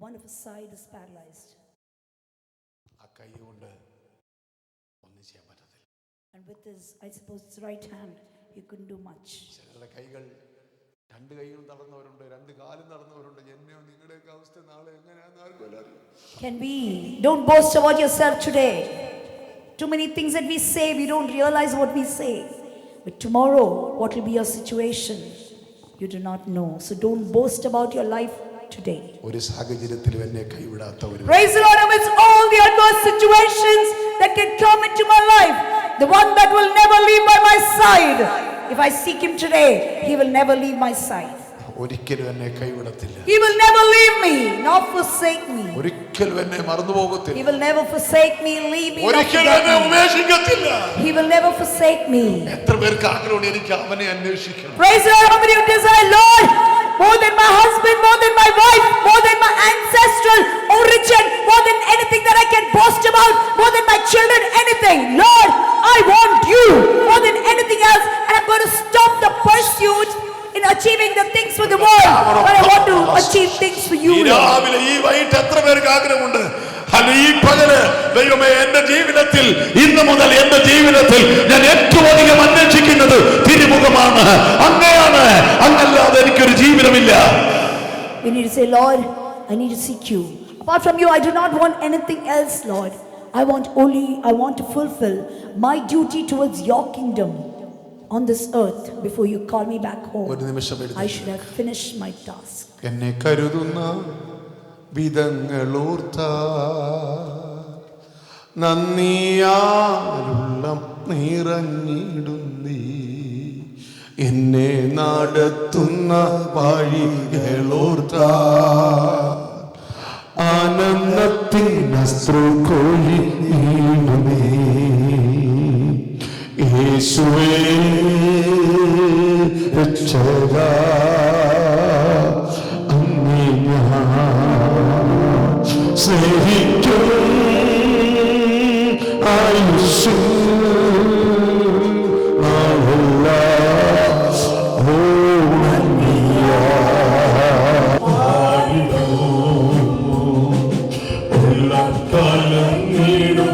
one of his side is paralyzed. ആ കൈ കൊണ്ട് ഒന്നും ചെയ്യാൻ പറ്റത്തില്ല. And with his, I suppose, his right hand, he couldn't do much. ചിലരുടെ കൈകൾ, രണ്ട് കൈകളും നടന്നവരുണ്ട്, രണ്ട് കാലും നടന്നവരുണ്ട്. എന്നെയോ നിങ്ങളുടെയൊക്കെ അവസ്ഥ നാളെ എങ്ങനെയാണെന്ന് ആർക്കും അറിയാം. Can we? Don't boast about yourself today. Too many things that we say, we don't realize what we say. But tomorrow, what will be your situation? You do not know. So don't boast about your life today. ഒരു സാഹചര്യത്തിലും എന്നെ കൈവിടാത്ത ഒരു, Praise the Lord amidst all the adverse situations that can come into my life. The one that will never leave by my side. If I seek him today, he will never leave my side. ഒരിക്കലും എന്നെ കൈവിടത്തില്ല. He will never leave me, nor forsake me. ഒരിക്കലും എന്നെ മറന്നു പോകത്തില്ല. He will never forsake me, leave me, nor ഒരിക്കലും forget എന്നെ me. ഉപേക്ഷിക്കത്തില്ല. He will never forsake me. എത്ര പേർക്ക് ആഗ്രഹമുണ്ട് എനിക്ക് അവനെ അന്വേഷിക്കണം? Praise the Lord, how many of you desire, Lord, more than my husband, more than my wife, more than my ancestral origin, more than anything that I can boast about, more than my children, anything. Lord, I want you more than anything else, and I'm going to stop the pursuit in achieving the things for the world, but I want to achieve things for you, Lord. രാവിലെ ഈ വൈകിട്ട് എത്ര പേർക്ക് ആഗ്രഹമുണ്ട്? അല്ല, ഈ പകല് ദൈവമേ, എന്റെ ജീവിതത്തിൽ ഇന്ന് മുതൽ എന്റെ ജീവിതത്തിൽ ഞാൻ ഏറ്റവും അധികം അന്വേഷിക്കുന്നത് തിരുമുഖമാണ്, അങ്ങയാണ്, അങ്ങല്ലാതെ എനിക്കൊരു ജീവിതമില്ല. We need to say, Lord, I need to seek you. Apart from you, I do not want anything else, Lord. I want to fulfill my duty towards your kingdom on this earth before you call me back home. ഒരു നിമിഷം I should have finished my task. എന്നെ കരുതുന്ന വിധങ്ങളോർത്ത നന്ദിയാലുള്ളം നിറഞ്ഞിടുന്നീ, എന്നെ നടത്തുന്ന വഴികളോർത്ത ആനന്ദത്തിനശ്രുകൊഴിഞ്ഞിടുന്നീ, യേശുവേ രക്ഷകാ, അങ്ങേ ഞാൻ സ്നേഹിക്കും ആയുസ്സും നാളുള്ള ഓ നന്ദിയാ. ഉള്ളക്കലങ്ങിടും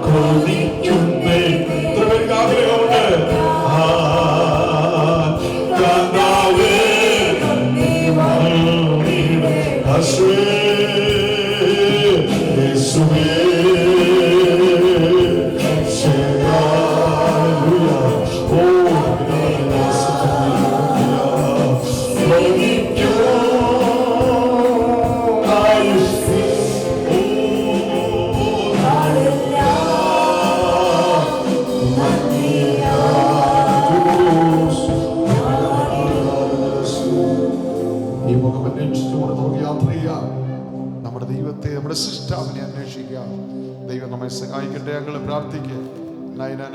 കൊതിക്കുന്നേ. എത്ര പേർക്ക് ആഗ്രഹമുണ്ട്? കർത്താവേ, യേശുവേ, യേശുവേ, ഹല്ലേലൂയ. ഓ ഈ മുഖം അന്വേഷിച്ചുകൊണ്ട് നമുക്ക് യാത്ര ചെയ്യാം. നമ്മുടെ ദൈവത്തെ, നമ്മുടെ സൃഷ്ടാവിനെ അന്വേഷിക്കാം. ദൈവം നമ്മെ സഹായിക്കട്ടെ. ഞങ്ങൾ പ്രാർത്ഥിക്കുക.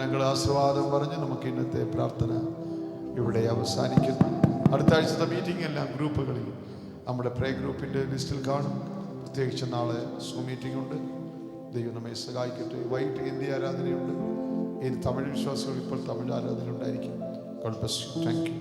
ഞങ്ങൾ ആശീർവാദം പറഞ്ഞ് നമുക്ക് ഇന്നത്തെ പ്രാർത്ഥന ഇവിടെ അവസാനിക്കുന്നു. അടുത്ത ആഴ്ചത്തെ മീറ്റിംഗ് എല്ലാം ഗ്രൂപ്പുകളിൽ നമ്മുടെ പ്രേ ഗ്രൂപ്പിൻ്റെ ലിസ്റ്റിൽ കാണും. പ്രത്യേകിച്ച് നാളെ സൂം മീറ്റിംഗ് ഉണ്ട്. ദൈവം നമ്മെ സഹായിക്കട്ടെ. വൈകിട്ട് ഹിന്ദി ആരാധനയുണ്ട്. ഇനി തമിഴ് വിശ്വാസികൾ ഇപ്പോൾ തമിഴ് ആരാധന ഉണ്ടായിരിക്കും. God bless you. Thank you.